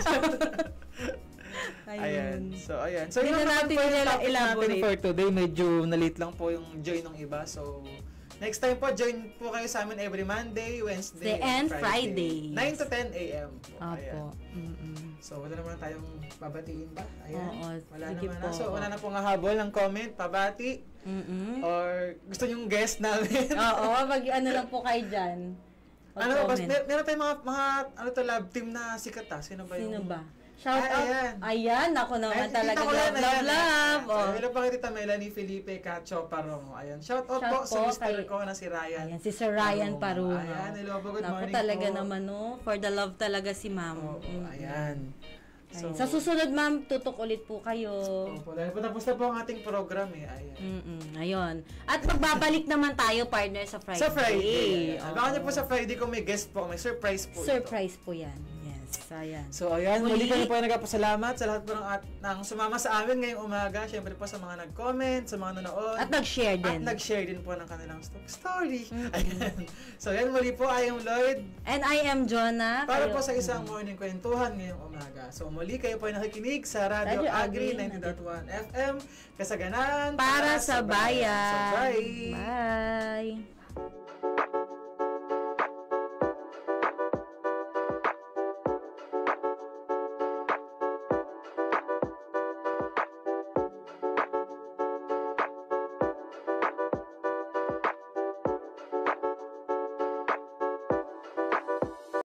[SPEAKER 2] Ayun.
[SPEAKER 1] Ayan. So, ayan. So,
[SPEAKER 2] Hindi
[SPEAKER 1] yun
[SPEAKER 2] na
[SPEAKER 1] naman
[SPEAKER 2] natin
[SPEAKER 1] po yung topic natin
[SPEAKER 2] elaborate.
[SPEAKER 1] for today. Medyo na-late lang po yung join ng iba. So, next time po, join po kayo sa amin every Monday, Wednesday,
[SPEAKER 2] And Friday.
[SPEAKER 1] 9 to 10 a.m. po. Ayan.
[SPEAKER 2] Opo. Mm-mm.
[SPEAKER 1] So, wala naman tayong babatiin ba? Ayan.
[SPEAKER 2] Oo,
[SPEAKER 1] Wala
[SPEAKER 2] sige
[SPEAKER 1] naman
[SPEAKER 2] po.
[SPEAKER 1] na. So, wala na pong habol ng comment, pabati,
[SPEAKER 2] Mm-mm.
[SPEAKER 1] or gusto nyong guest namin.
[SPEAKER 2] Oo, ano lang po kayo dyan.
[SPEAKER 1] Ano ba?
[SPEAKER 2] Mag-comment.
[SPEAKER 1] Meron tayong mga ano to, lab team na sikat ha? Sino ba yung...
[SPEAKER 2] Sino ba? Shout
[SPEAKER 1] Ay,
[SPEAKER 2] out.
[SPEAKER 1] ayan.
[SPEAKER 2] Ayan, ako naman
[SPEAKER 1] Ayan,
[SPEAKER 2] talaga.
[SPEAKER 1] tita ko yan, ayan,
[SPEAKER 2] Love.
[SPEAKER 1] ayan.
[SPEAKER 2] Oh.
[SPEAKER 1] Hello pa kay Tita Melanie Felipe Cacho Parongo. Ayan. Shout out
[SPEAKER 2] Shout
[SPEAKER 1] po sa
[SPEAKER 2] po
[SPEAKER 1] mister
[SPEAKER 2] kay-
[SPEAKER 1] ko na si Ryan.
[SPEAKER 2] Ayan, si Sir Ryan Parunga.
[SPEAKER 1] Ayan, hello po. Good
[SPEAKER 2] Naku,
[SPEAKER 1] morning
[SPEAKER 2] talaga
[SPEAKER 1] po.
[SPEAKER 2] naman, no? For the love talaga si ma'am.
[SPEAKER 1] Oo, ayan.
[SPEAKER 2] Ayun. Sa susunod, ma'am, tutok ulit po kayo.
[SPEAKER 1] Opo, dahil po tapos na po ang ating program eh. Ayan.
[SPEAKER 2] Ayun. At magbabalik naman tayo, partner, sa Friday.
[SPEAKER 1] Sa Friday.
[SPEAKER 2] Oo.
[SPEAKER 1] Abangan niyo po sa Friday kung may guest po. May surprise po ito.
[SPEAKER 2] Surprise po yan. Yes, ayan.
[SPEAKER 1] So, ayan. Muli
[SPEAKER 2] Muli.
[SPEAKER 1] kami po ay nagpapasalamat sa lahat po ng sumama sa amin ngayong umaga. Siyempre po sa mga nag-comment, sa mga nanonood.
[SPEAKER 2] At nag-share
[SPEAKER 1] At
[SPEAKER 2] din.
[SPEAKER 1] nag-share din po ng kanilang story. Ayan. So, ayan. Muli po, I am Lloyd.
[SPEAKER 2] And I am Jonah.
[SPEAKER 1] Para
[SPEAKER 2] Kayo-
[SPEAKER 1] po sa isang morning kwentuhan ngayong umaga. So, muli kayo po ay nakikinig sa Radio
[SPEAKER 2] Radio
[SPEAKER 1] Agri
[SPEAKER 2] Agri
[SPEAKER 1] 90.1 FM. Kasaganan
[SPEAKER 2] Para sa bayan.
[SPEAKER 1] So, bye!
[SPEAKER 2] Bye.